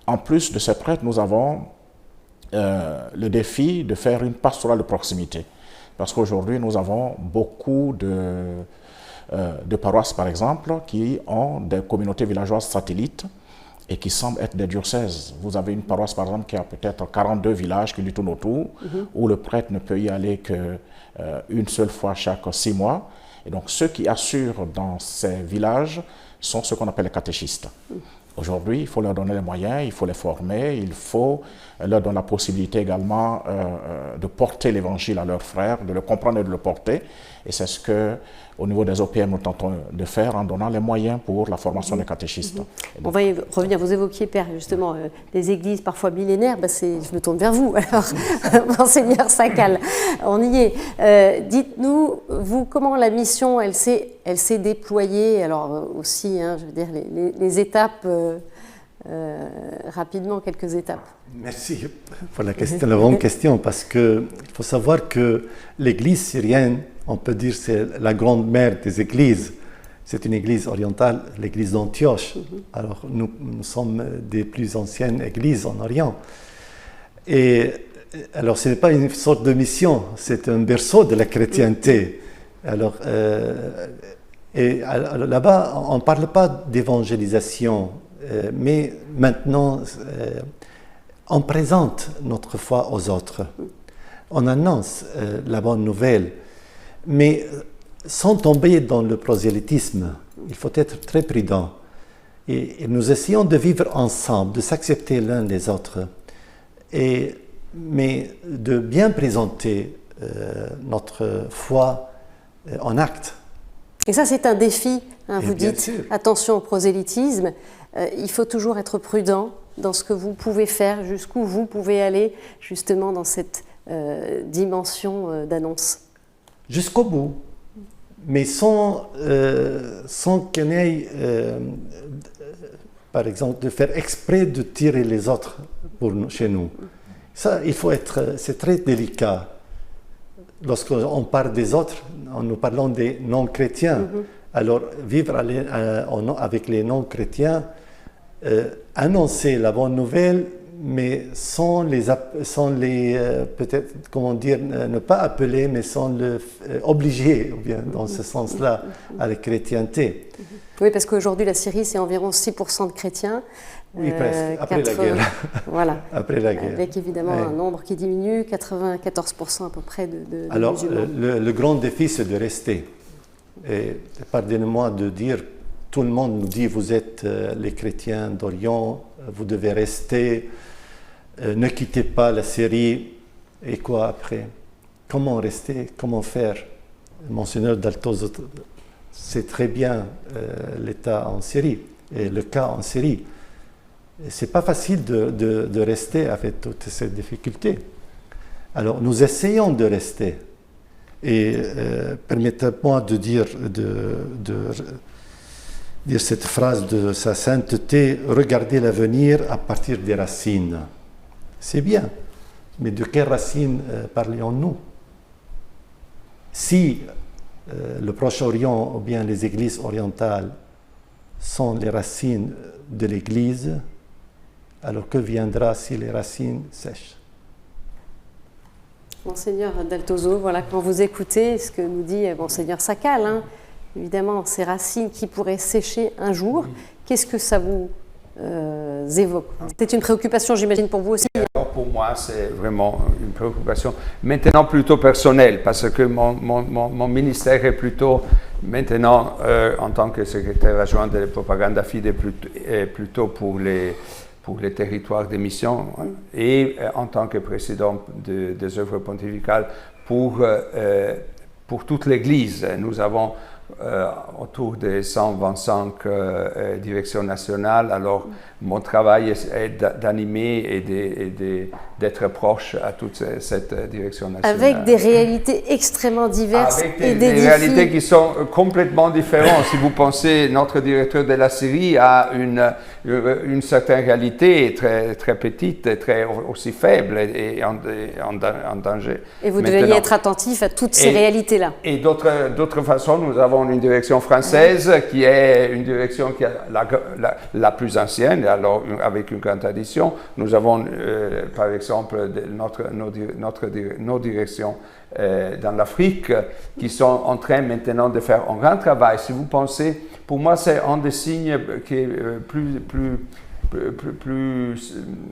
Speaker 7: en plus de ces prêtres, nous avons le défi de faire une pastorale de proximité. Parce qu'aujourd'hui, nous avons beaucoup de paroisses, par exemple, qui ont des communautés villageoises satellites et qui semblent être des diocèses. Vous avez une paroisse, par exemple, qui a peut-être 42 villages qui lui tournent autour, où le prêtre ne peut y aller qu'une seule fois chaque 6 mois. Et donc, ceux qui assurent dans ces villages sont ce qu'on appelle les catéchistes. Aujourd'hui, il faut leur donner les moyens, il faut les former, il faut leur donner la possibilité également de porter l'évangile à leurs frères, de le comprendre et de le porter. Et c'est ce que, au niveau des OPM, nous tentons de faire en donnant les moyens pour la formation des catéchistes.
Speaker 1: On va y revenir. Vous évoquiez, Père, justement, des églises parfois millénaires. Je me tourne vers vous, alors, Monseigneur Sakal. On y est. Dites-nous, vous, comment la mission, elle s'est déployée? Alors, aussi, hein, je veux dire, les étapes, rapidement, quelques étapes.
Speaker 6: Merci pour la bonne question, parce qu'il faut savoir que l'Église syrienne, on peut dire c'est la grande mère des églises. C'est une église orientale, l'église d'Antioche. Alors nous sommes des plus anciennes églises en Orient. Et alors ce n'est pas une sorte de mission, c'est un berceau de la chrétienté. Alors, là-bas, on ne parle pas d'évangélisation, mais maintenant, on présente notre foi aux autres. On annonce la bonne nouvelle. Mais sans tomber dans le prosélytisme, il faut être très prudent. Et nous essayons de vivre ensemble, de s'accepter l'un les autres, mais de bien présenter notre foi en acte.
Speaker 1: Et ça, c'est un défi, hein, vous dites,
Speaker 6: sûr.
Speaker 1: Attention au prosélytisme. Il faut toujours être prudent dans ce que vous pouvez faire, jusqu'où vous pouvez aller, justement, dans cette dimension d'annonce.
Speaker 6: Jusqu'au bout, mais sans qu'il y ait, par exemple, de faire exprès de tirer les autres chez nous. Ça, il faut être, c'est très délicat. Lorsqu'on parle des autres, nous parlons des non-chrétiens. Alors, vivre avec les non-chrétiens, annoncer la bonne nouvelle, mais sans les peut-être, comment dire, ne pas appeler, mais sans le obliger, ou bien dans ce sens-là, à la chrétienté.
Speaker 1: Oui, parce qu'aujourd'hui, la Syrie, c'est environ 6% de chrétiens.
Speaker 6: Oui, presque, après la guerre.
Speaker 1: Voilà.
Speaker 6: Après la guerre.
Speaker 1: Avec évidemment un nombre qui diminue, 94% à peu près de
Speaker 6: Alors,
Speaker 1: musulmans.
Speaker 6: le grand défi, c'est de rester. Et pardonnez-moi de dire, tout le monde nous dit, vous êtes les chrétiens d'Orient, vous devez rester, ne quittez pas la Syrie. Et quoi après? Comment rester? Comment faire? Monseigneur Daltozo sait très bien l'état en Syrie et le cas en Syrie. C'est pas facile de rester avec toutes ces difficultés. Alors nous essayons de rester. Et permettez-moi de dire cette phrase de sa sainteté, regarder l'avenir à partir des racines. C'est bien, mais de quelles racines parlions-nous? Si le Proche-Orient ou bien les églises orientales sont les racines de l'Église, alors que viendra si les racines sèchent?
Speaker 1: Monseigneur Daltozo, voilà, quand vous écoutez ce que nous dit Monseigneur Sakal, hein, évidemment, ces racines qui pourraient sécher un jour, qu'est-ce que ça vous évoque? C'est une préoccupation, j'imagine, pour vous aussi.
Speaker 5: Alors pour
Speaker 2: moi, c'est vraiment une préoccupation maintenant plutôt personnelle, parce que mon ministère est plutôt, maintenant, en tant que secrétaire adjoint de la propagande FIDE, est plutôt pour les territoires de mission, hein, et en tant que président des œuvres pontificales pour toute l'Église. Nous avons autour de 125 directions nationales. Alors, mon travail est d'animer et d'être proche à toute cette direction nationale.
Speaker 1: Avec des réalités extrêmement diverses.
Speaker 2: Avec
Speaker 1: et
Speaker 2: des réalités qui sont complètement différentes. Si vous pensez, notre directeur de la Syrie a une certaine réalité très, très petite, très aussi faible et en danger.
Speaker 1: Et vous devez y être attentif à toutes ces réalités-là.
Speaker 2: Et d'autres façons, nous avons une direction française qui est une direction qui est la plus ancienne, alors avec une grande tradition. Nous avons par exemple nos directions dans l'Afrique qui sont en train maintenant de faire un grand travail. Si vous pensez, pour moi c'est un des signes qui est plus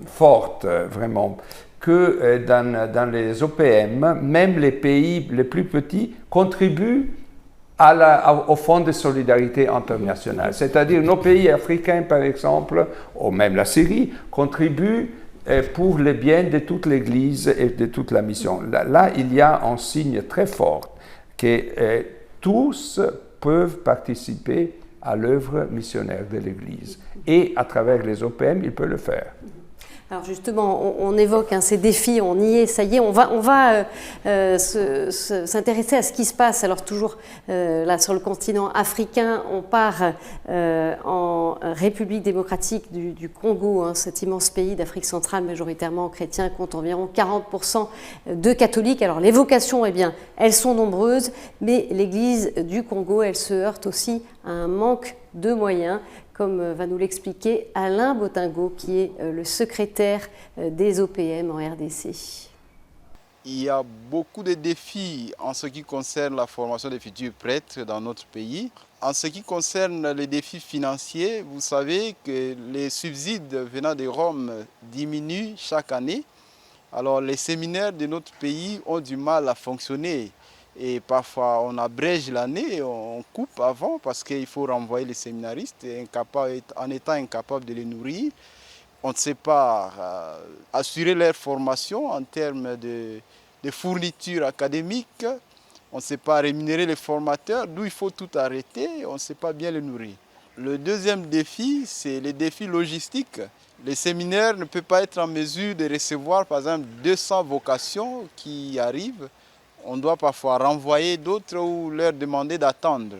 Speaker 2: forte vraiment, que dans les OPM, même les pays les plus petits contribuent au Fonds de solidarité internationale. C'est-à-dire nos pays africains, par exemple, ou même la Syrie, contribuent pour le bien de toute l'Église et de toute la mission. Là, il y a un signe très fort que tous peuvent participer à l'œuvre missionnaire de l'Église. Et à travers les OPM, ils peuvent le faire.
Speaker 1: Alors justement, on évoque ces défis, on y est, ça y est, on va s'intéresser à ce qui se passe. Alors toujours là sur le continent africain, on part en République démocratique du Congo, hein, cet immense pays d'Afrique centrale majoritairement chrétien, compte environ 40% de catholiques. Alors les vocations, eh bien, elles sont nombreuses, mais l'Église du Congo, elle se heurte aussi à un manque de moyens, comme va nous l'expliquer Alain Botingo, qui est le secrétaire des OPM en RDC.
Speaker 13: Il y a beaucoup de défis en ce qui concerne la formation des futurs prêtres dans notre pays. En ce qui concerne les défis financiers, vous savez que les subsides venant de Rome diminuent chaque année. Alors les séminaires de notre pays ont du mal à fonctionner. Et parfois, on abrège l'année, on coupe avant parce qu'il faut renvoyer les séminaristes en étant incapable de les nourrir. On ne sait pas assurer leur formation en termes de fournitures académiques. On ne sait pas rémunérer les formateurs, d'où il faut tout arrêter, on ne sait pas bien les nourrir. Le deuxième défi, c'est les défis logistiques. Les séminaires ne peuvent pas être en mesure de recevoir, par exemple, 200 vocations qui arrivent. On doit parfois renvoyer d'autres ou leur demander d'attendre.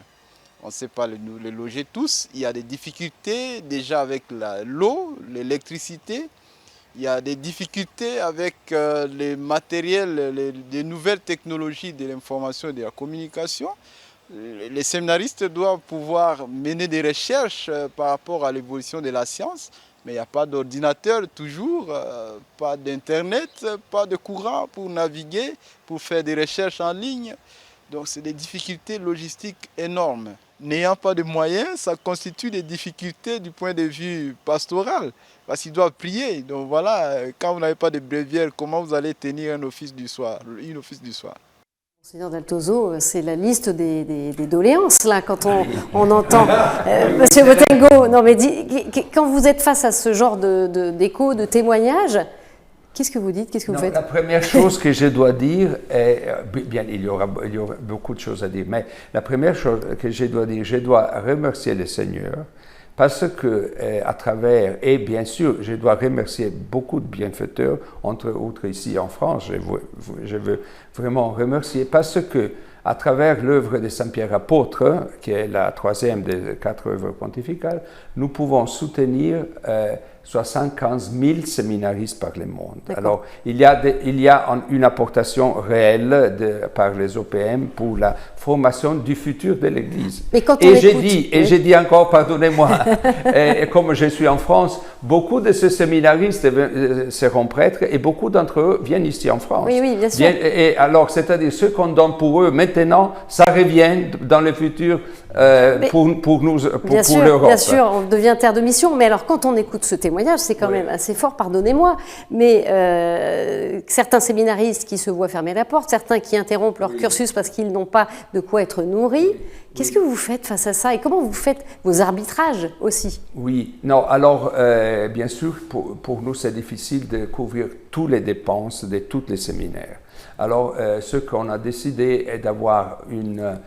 Speaker 13: On ne sait pas les loger tous. Il y a des difficultés déjà avec l'eau, l'électricité. Il y a des difficultés avec les matériels, les nouvelles technologies de l'information et de la communication. Les séminaristes doivent pouvoir mener des recherches par rapport à l'évolution de la science. Mais il n'y a pas d'ordinateur toujours, pas d'internet, pas de courant pour naviguer, pour faire des recherches en ligne. Donc c'est des difficultés logistiques énormes. N'ayant pas de moyens, ça constitue des difficultés du point de vue pastoral, parce qu'ils doivent prier. Donc voilà, quand vous n'avez pas de bréviaire, comment vous allez tenir un office du soir, une office du soir?
Speaker 1: Monseigneur Daltozo, c'est la liste des doléances, là, quand on entend. Monsieur Botingo, non, mais quand vous êtes face à ce genre d'écho, de témoignages, qu'est-ce que vous dites? Qu'est-ce que vous faites?
Speaker 2: La première chose que je dois dire, bien, il y aura beaucoup de choses à dire, mais la première chose que je dois dire, je dois remercier le Seigneur, parce que à travers, et bien sûr, je dois remercier beaucoup de bienfaiteurs, entre autres ici en France, je veux vraiment remercier, parce que à travers l'œuvre de Saint-Pierre apôtre, qui est la troisième des 4 œuvres pontificales, nous pouvons soutenir 75 000 séminaristes par le monde. Alors, il y a une apportation réelle par les OPM pour la formation du futur de l'Église. Et j'ai dit encore, pardonnez-moi, comme je suis en France, beaucoup de ces séminaristes seront prêtres et beaucoup d'entre eux viennent ici en France.
Speaker 1: Oui, bien sûr.
Speaker 2: Et alors, c'est-à-dire, ce qu'on donne pour eux maintenant, ça revient dans le futur pour l'Europe.
Speaker 1: Bien sûr, on devient terre de mission. Mais alors, quand on écoute ce témoignage, témoignage, c'est quand même assez fort, pardonnez-moi, mais certains séminaristes qui se voient fermer la porte, certains qui interrompent leur cursus parce qu'ils n'ont pas de quoi être nourris. Qu'est-ce que vous faites face à ça et comment vous faites vos arbitrages aussi?
Speaker 2: Oui, non, alors bien sûr, pour nous c'est difficile de couvrir toutes les dépenses de tous les séminaires. Alors ce qu'on a décidé est d'avoir une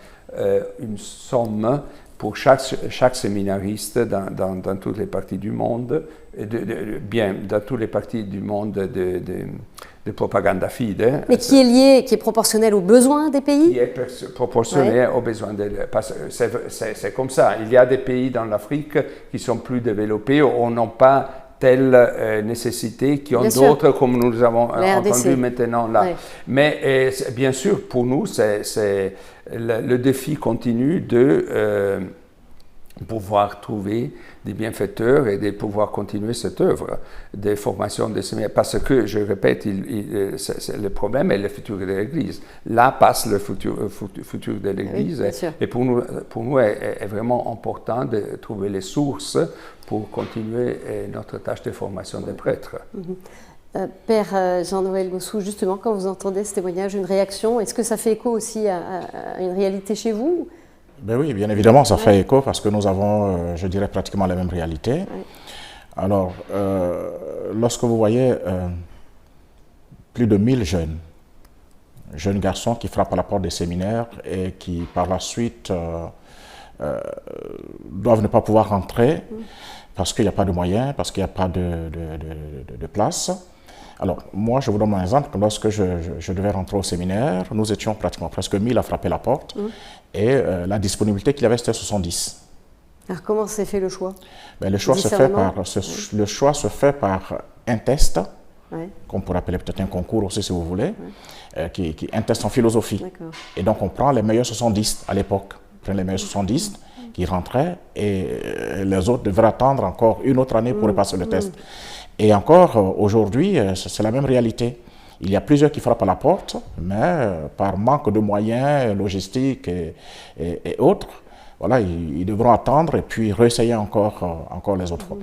Speaker 2: somme pour chaque séminariste dans toutes les parties du monde, dans toutes les parties du monde de propaganda fide.
Speaker 1: Mais qui est lié, qui est proportionnel aux besoins des pays?
Speaker 2: Qui est proportionnel aux besoins parce que c'est comme ça. Il y a des pays dans l'Afrique qui sont plus développés ou n'ont pas telle nécessité, qui ont d'autres, comme nous avons entendu maintenant là. Oui. Mais bien sûr, pour nous, c'est le défi continu de pouvoir trouver des bienfaiteurs et de pouvoir continuer cette œuvre de formation des séminaires. Parce que, je répète, le problème est le futur de l'Église. Là passe le futur de l'Église. Oui, et pour nous est vraiment important de trouver les sources pour continuer notre tâche de formation des prêtres.
Speaker 1: Père Jean-Noël Gossou, justement, quand vous entendez ce témoignage, une réaction, est-ce que ça fait écho aussi à une réalité chez vous?
Speaker 7: Ben oui, bien évidemment, ça fait écho parce que nous avons, je dirais, pratiquement la même réalité. Alors, lorsque vous voyez plus de 1000 jeunes garçons qui frappent à la porte des séminaires et qui, par la suite, doivent ne pas pouvoir rentrer parce qu'il n'y a pas de moyens, parce qu'il n'y a pas de place. Alors, moi, je vous donne un exemple. Lorsque je devais rentrer au séminaire, nous étions pratiquement presque 1000 à frapper la porte. Et la disponibilité qu'il y avait, c'était 70.
Speaker 1: Alors, comment s'est fait le choix?
Speaker 7: Ben, le choix se fait par un test, qu'on pourrait appeler peut-être un concours aussi, si vous voulez, un test en philosophie. Et donc, on prend les meilleurs 70 à l'époque. On prend les meilleurs 70 qui rentraient et les autres devraient attendre encore une autre année pour repasser le test. Et encore, aujourd'hui, c'est la même réalité. Il y a plusieurs qui frappent à la porte, mais par manque de moyens logistiques et autres, voilà, ils devront attendre et puis réessayer encore les autres fois.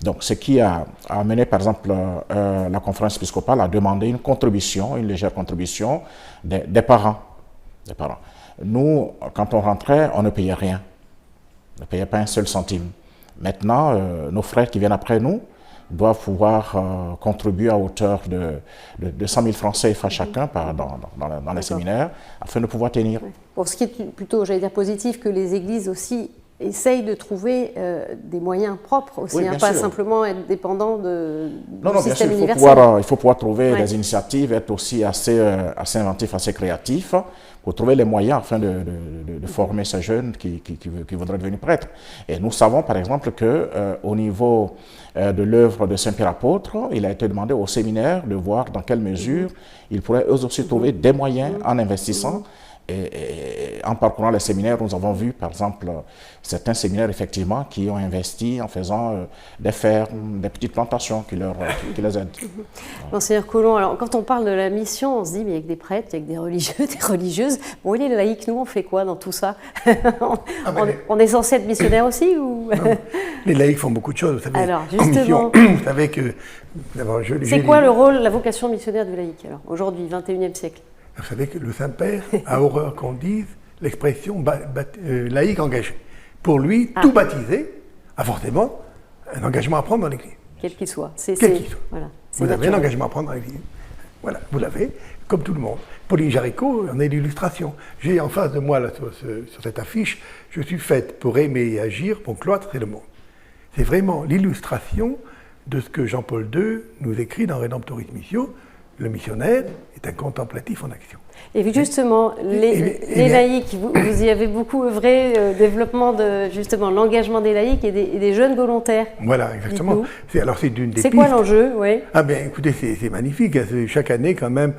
Speaker 7: Donc, ce qui a amené, par exemple, la conférence épiscopale à demander une contribution, une légère contribution des parents. Nous, quand on rentrait, on ne payait rien. On ne payait pas un seul centime. Maintenant, nos frères qui viennent après nous doivent pouvoir contribuer à hauteur de 100 000 francs CFA chacun dans les séminaires afin de pouvoir tenir.
Speaker 1: Pour ce qui est plutôt, j'allais dire, positif, que les églises aussi essayent de trouver des moyens propres aussi, pas simplement être dépendants du système universel.
Speaker 7: Il faut pouvoir trouver des initiatives, être aussi assez inventif, assez créatif, pour trouver les moyens afin de former ces jeunes qui voudraient devenir prêtres. Et nous savons par exemple qu'au niveau de l'œuvre de Saint-Pierre apôtre, il a été demandé aux séminaires de voir dans quelle mesure ils pourraient eux aussi trouver des moyens en investissant. Et en parcourant les séminaires, nous avons vu, par exemple, certains séminaires, effectivement, qui ont investi en faisant des fermes, des petites plantations qui les aident.
Speaker 1: Monseigneur Collomb, alors quand on parle de la mission, on se dit, mais avec des prêtres, avec des religieux, des religieuses, bon, les laïcs, nous, on fait quoi dans tout ça? On est censé être missionnaire aussi ou...
Speaker 5: Les laïcs font beaucoup de choses, vous savez.
Speaker 1: Alors, justement,
Speaker 5: vous savez que...
Speaker 1: C'est quoi le rôle, la vocation missionnaire du laïc, alors, aujourd'hui, 21e siècle?
Speaker 5: Vous savez que le Saint-Père a horreur qu'on dise l'expression laïque engagé. Pour lui, tout baptisé a forcément un engagement à prendre dans l'Église.
Speaker 1: Quel qu'il soit.
Speaker 5: Quel qu'il soit. Voilà, vous avez un engagement à prendre dans l'Église. Voilà, vous l'avez, comme tout le monde. Pauline Jaricot en est l'illustration. J'ai en face de moi, là, sur cette affiche, je suis faite pour aimer et agir, mon cloître c'est le monde. C'est vraiment l'illustration de ce que Jean-Paul II nous écrit dans Redemptoris Missio. Le missionnaire est un contemplatif en action.
Speaker 1: Et justement, les laïcs, vous y avez beaucoup œuvré, développement de justement l'engagement des laïcs et des jeunes volontaires.
Speaker 5: Voilà, exactement. C'est d'une des pistes.
Speaker 1: C'est quoi l'enjeu,
Speaker 5: Ah bien, écoutez, c'est magnifique. Chaque année, quand même,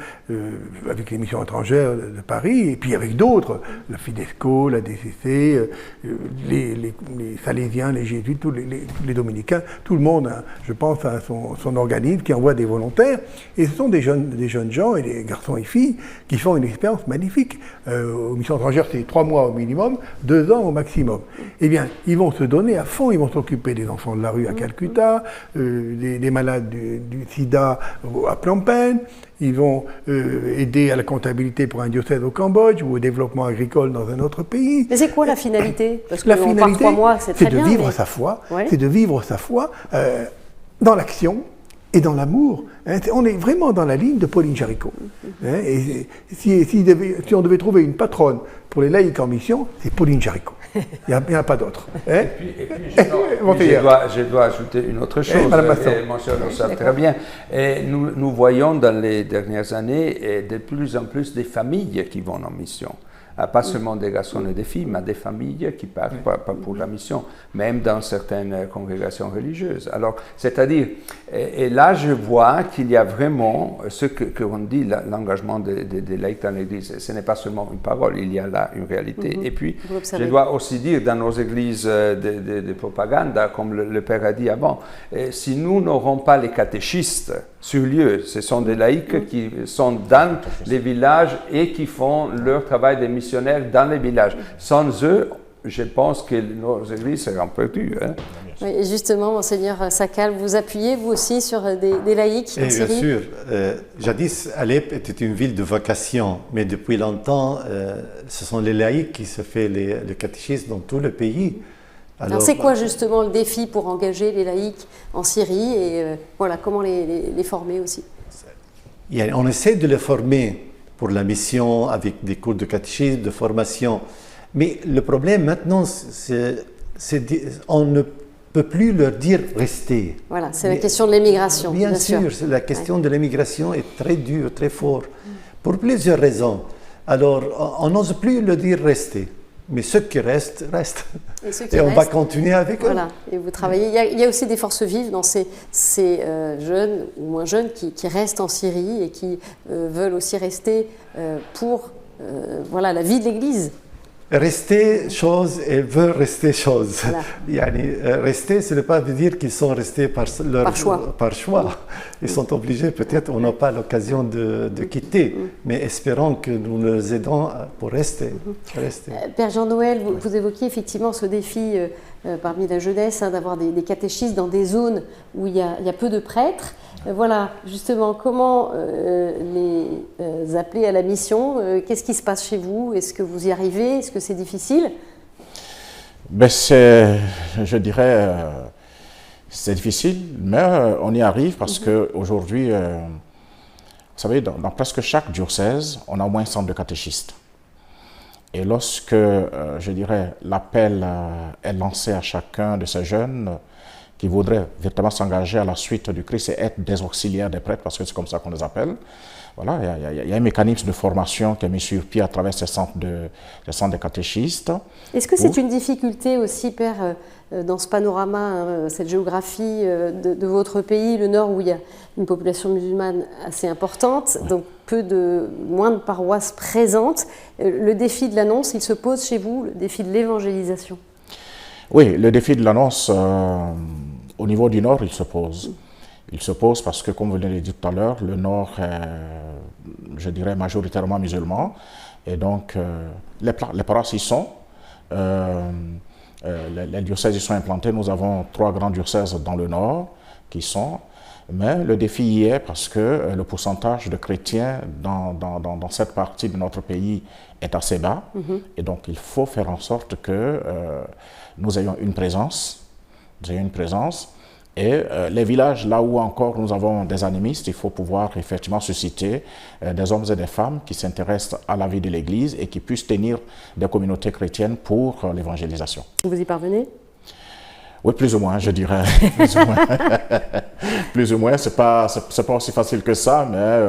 Speaker 5: avec les missions étrangères de Paris, et puis avec d'autres, la Fidesco, la DCC, les Salésiens, les Jésuites, tous les Dominicains, tout le monde, je pense, a son organisme qui envoie des volontaires. Et ce sont des jeunes gens et des garçons et filles qui font une expérience magnifique. Aux missions étrangères, c'est 3 mois au minimum, 2 ans au maximum. Eh bien, ils vont se donner à fond, ils vont s'occuper des enfants de la rue à Calcutta, des malades du sida à Phnom Penh, ils vont aider à la comptabilité pour un diocèse au Cambodge ou au développement agricole dans un autre pays.
Speaker 1: Mais c'est quoi la finalité? Parce que
Speaker 5: la finalité,
Speaker 1: 3 mois, c'est très bien.
Speaker 5: C'est de vivre sa foi, c'est de vivre sa foi dans l'action et dans l'amour. On est vraiment dans la ligne de Pauline Jaricot. Et si on devait trouver une patronne pour les laïcs en mission, c'est Pauline Jaricot. Il n'y a pas d'autre.
Speaker 2: Et puis je dois ajouter une autre chose. Mon cher le savent très bien. Et nous voyons dans les dernières années de plus en plus des familles qui vont en mission. Pas seulement des garçons et des filles, mais des familles qui partent pas pour la mission, même dans certaines congrégations religieuses. Alors, c'est-à-dire, et là je vois qu'il y a vraiment ce qu'on dit, l'engagement des laïcs dans l'Église. Ce n'est pas seulement une parole, il y a là une réalité. Et puis, je dois aussi dire, dans nos églises de propagande, comme le Père a dit avant, si nous n'aurons pas les catéchistes sur lieu, ce sont des laïcs qui sont dans les villages et qui font leur travail de missionnaires dans les villages. Sans eux, je pense que nos églises seront perdues.
Speaker 1: Oui, et justement, Monseigneur Sakal, vous appuyez vous aussi sur des laïcs en Syrie?
Speaker 6: Bien sûr. Jadis, Alep était une ville de vocation, mais depuis longtemps, ce sont les laïcs qui se font le catéchisme dans tout le pays.
Speaker 1: Alors c'est quoi justement le défi pour engager les laïcs en Syrie et voilà, comment les former aussi?
Speaker 6: On essaie de les former pour la mission avec des cours de catéchisme, de formation. Mais le problème maintenant, c'est on ne peut plus leur dire restez.
Speaker 1: Voilà, c'est la question de l'émigration.
Speaker 6: Bien sûr, la question de l'émigration est très dure, très forte, pour plusieurs raisons. Alors, on n'ose plus leur dire restez. Mais ceux qui restent, restent. Et on va continuer avec eux.
Speaker 1: Voilà, et vous travaillez. Il y a aussi des forces vives dans ces jeunes ou moins jeunes qui restent en Syrie et qui veulent aussi rester pour voilà, la vie de l'Église.
Speaker 6: Rester chose et veut rester chose.
Speaker 1: Voilà.
Speaker 6: Rester, ce n'est pas de dire qu'ils sont restés par choix. Ils sont obligés, peut-être on n'a pas l'occasion de quitter, mais espérons que nous les aidons pour rester.
Speaker 1: Père Jean-Noël, vous évoquiez effectivement ce défi parmi la jeunesse d'avoir des catéchistes dans des zones où il y a peu de prêtres. Voilà, justement, comment les appeler à la mission? Qu'est-ce qui se passe chez vous? Est-ce que vous y arrivez? Est-ce que c'est difficile?
Speaker 7: Je dirais, c'est difficile, mais on y arrive parce qu'aujourd'hui, vous savez, dans presque chaque diocèse, on a au moins un centre de catéchistes. Et lorsque, je dirais, l'appel est lancé à chacun de ces jeunes qui voudraient véritablement s'engager à la suite du Christ et être des auxiliaires des prêtres, parce que c'est comme ça qu'on les appelle. Voilà, il y a un mécanisme de formation qui est mis sur pied à travers ces centres de catéchistes.
Speaker 1: Est-ce que c'est une difficulté aussi, Père, dans ce panorama, cette géographie de votre pays, le Nord, où il y a une population musulmane assez importante, donc moins de paroisses présentes. Le défi de l'annonce, il se pose chez vous, le défi de l'évangélisation?
Speaker 7: Oui, le défi de l'annonce, au niveau du Nord, il se pose. Il se pose parce que, comme vous l'avez dit tout à l'heure, le Nord est, je dirais, majoritairement musulman. Et donc, les paroisses y sont. Les diocèses y sont implantés. Nous avons 3 grands diocèses dans le Nord qui sont. Mais le défi y est parce que le pourcentage de chrétiens dans cette partie de notre pays est assez bas. Et donc, il faut faire en sorte que nous ayons une présence. Et les villages, là où encore nous avons des animistes, il faut pouvoir effectivement susciter des hommes et des femmes qui s'intéressent à la vie de l'Église et qui puissent tenir des communautés chrétiennes pour l'évangélisation.
Speaker 1: Vous y parvenez?
Speaker 7: Oui, plus ou moins, je dirais. Plus ou moins, c'est pas aussi facile que ça, mais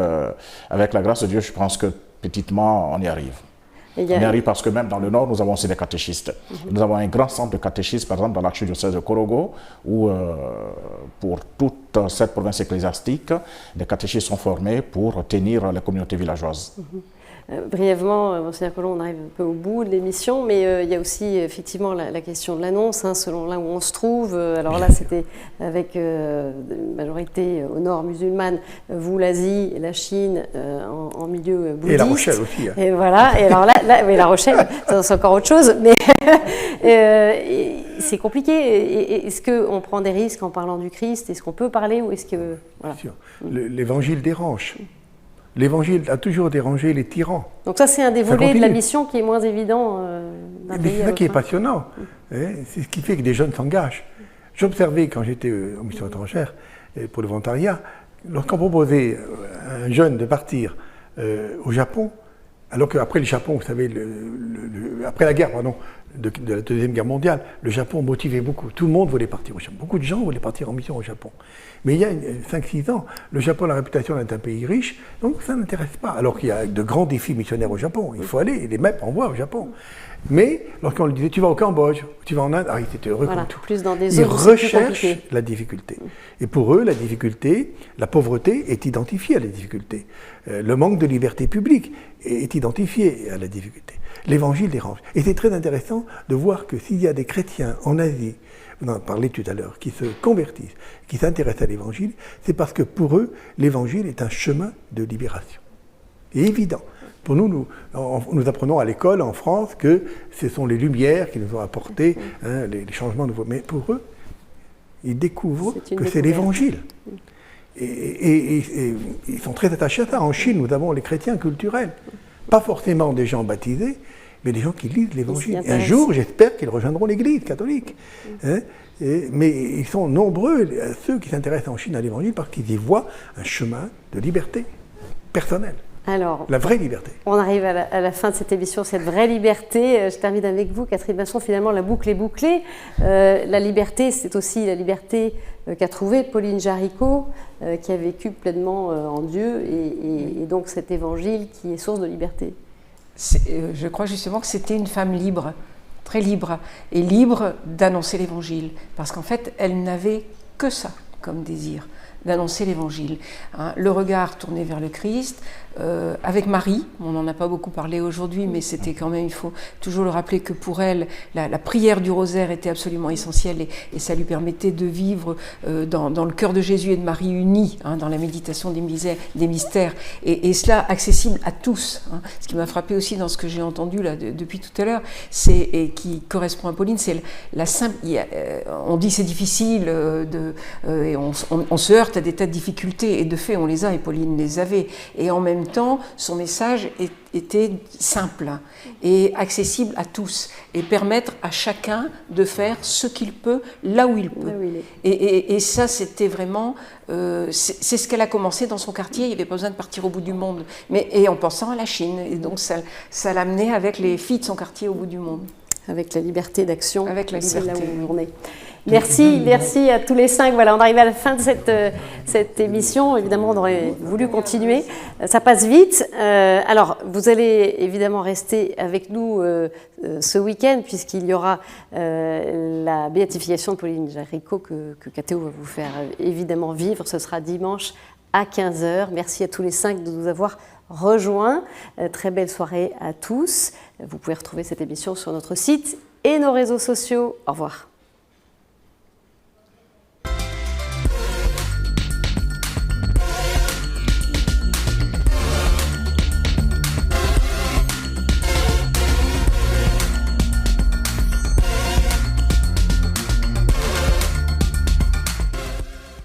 Speaker 7: avec la grâce de Dieu, je pense que petitement, on y arrive. On y arrive parce que même dans le Nord, nous avons aussi des catéchistes. Nous avons un grand centre de catéchistes, par exemple, dans l'archidiocèse de Korogo, où pour toute cette province ecclésiastique, des catéchistes sont formés pour tenir les communautés villageoises.
Speaker 1: brièvement, Monseigneur Collomb, on arrive un peu au bout de l'émission, mais il y a aussi effectivement la question de l'annonce, hein, selon là où on se trouve. Alors là, c'était avec une majorité au nord musulmane, vous l'Asie, la Chine en milieu bouddhiste.
Speaker 5: Et La Rochelle aussi. Hein.
Speaker 1: Et voilà, et alors là mais La Rochelle, c'est encore autre chose, mais c'est compliqué. Est-ce qu'on prend des risques en parlant du Christ? Est-ce qu'on peut parler ou est-ce que... Voilà.
Speaker 5: L'évangile dérange. L'évangile a toujours dérangé les tyrans.
Speaker 1: Donc ça, c'est un des volets de la mission qui est moins évident d'un pays à
Speaker 5: C'est ça qui est
Speaker 1: l'autre, hein.
Speaker 5: passionnant. C'est ce qui fait que des jeunes s'engagent. J'observais quand j'étais en mission étrangère pour le volontariat, lorsqu'on proposait à un jeune de partir au Japon, alors qu'après le Japon, vous savez, après la guerre, pardon, de la Deuxième Guerre mondiale, le Japon motivait beaucoup. Tout le monde voulait partir au Japon. Beaucoup de gens voulaient partir en mission au Japon. Mais il y a 5-6 ans, le Japon a la réputation d'être un pays riche, donc ça n'intéresse pas. Alors qu'il y a de grands défis missionnaires au Japon. Il faut aller, les MEP envoient au Japon. Mais lorsqu'on lui disait, tu vas au Cambodge, tu vas en Inde, il était heureux comme tout.
Speaker 1: Plus dans des
Speaker 5: Ils
Speaker 1: zones
Speaker 5: recherchent la difficulté. Et pour eux, la difficulté, la pauvreté est identifiée à la difficulté. Le manque de liberté publique est identifié à la difficulté. L'évangile dérange. Et c'est très intéressant de voir que s'il y a des chrétiens en Asie, vous en parlez tout à l'heure, qui se convertissent, qui s'intéressent à l'évangile, c'est parce que pour eux, l'évangile est un chemin de libération. C'est évident. Pour nous apprenons à l'école en France que ce sont les Lumières qui nous ont apporté les changements nouveaux. Mais pour eux, ils découvrent que c'est l'évangile. Et ils sont très attachés à ça. En Chine, nous avons les chrétiens culturels. Pas forcément des gens baptisés, mais des gens qui lisent l'évangile. Un jour, j'espère qu'ils rejoindront l'Église catholique. Mais ils sont nombreux, ceux qui s'intéressent en Chine à l'évangile, parce qu'ils y voient un chemin de liberté personnelle.
Speaker 1: Alors,
Speaker 5: la vraie liberté.
Speaker 1: On arrive à la fin de cette émission, cette vraie liberté. Je termine avec vous, Catherine Masson. Finalement, la boucle est bouclée. La liberté, c'est aussi la liberté qu'a trouvée Pauline Jaricot, qui a vécu pleinement en Dieu, et donc cet évangile qui est source de liberté.
Speaker 4: Je crois justement que c'était une femme libre, très libre, et libre d'annoncer l'évangile, parce qu'en fait, elle n'avait que ça comme désir, d'annoncer l'évangile. Le regard tourné vers le Christ, avec Marie, on n'en a pas beaucoup parlé aujourd'hui, mais c'était quand même, il faut toujours le rappeler que pour elle, la prière du rosaire était absolument essentielle et ça lui permettait de vivre dans le cœur de Jésus et de Marie unis, dans la méditation des mystères, et cela accessible à tous. Ce qui m'a frappé aussi dans ce que j'ai entendu là, depuis tout à l'heure, et qui correspond à Pauline, c'est la simple... on dit c'est difficile, et on se heurte à des tas de difficultés, et de fait on les a, et Pauline les avait, et en même temps, son message était simple et accessible à tous et permettre à chacun de faire ce qu'il peut là où il peut. Et ça, c'était vraiment... c'est ce qu'elle a commencé dans son quartier, il n'y avait pas besoin de partir au bout du monde, et en pensant à la Chine. Et donc ça l'a amené avec les filles de son quartier au bout du monde.
Speaker 1: Avec la liberté d'action.
Speaker 4: Avec la liberté.
Speaker 1: Là où on est. Merci à tous les 5. Voilà, on arrive à la fin de cette émission. Évidemment, on aurait voulu continuer. Ça passe vite. Alors, vous allez évidemment rester avec nous ce week-end, puisqu'il y aura la béatification de Pauline Jaricot que Cathéo va vous faire évidemment vivre. Ce sera dimanche à 15h. Merci à tous les 5 de nous avoir rejoints. Très belle soirée à tous. Vous pouvez retrouver cette émission sur notre site et nos réseaux sociaux. Au revoir.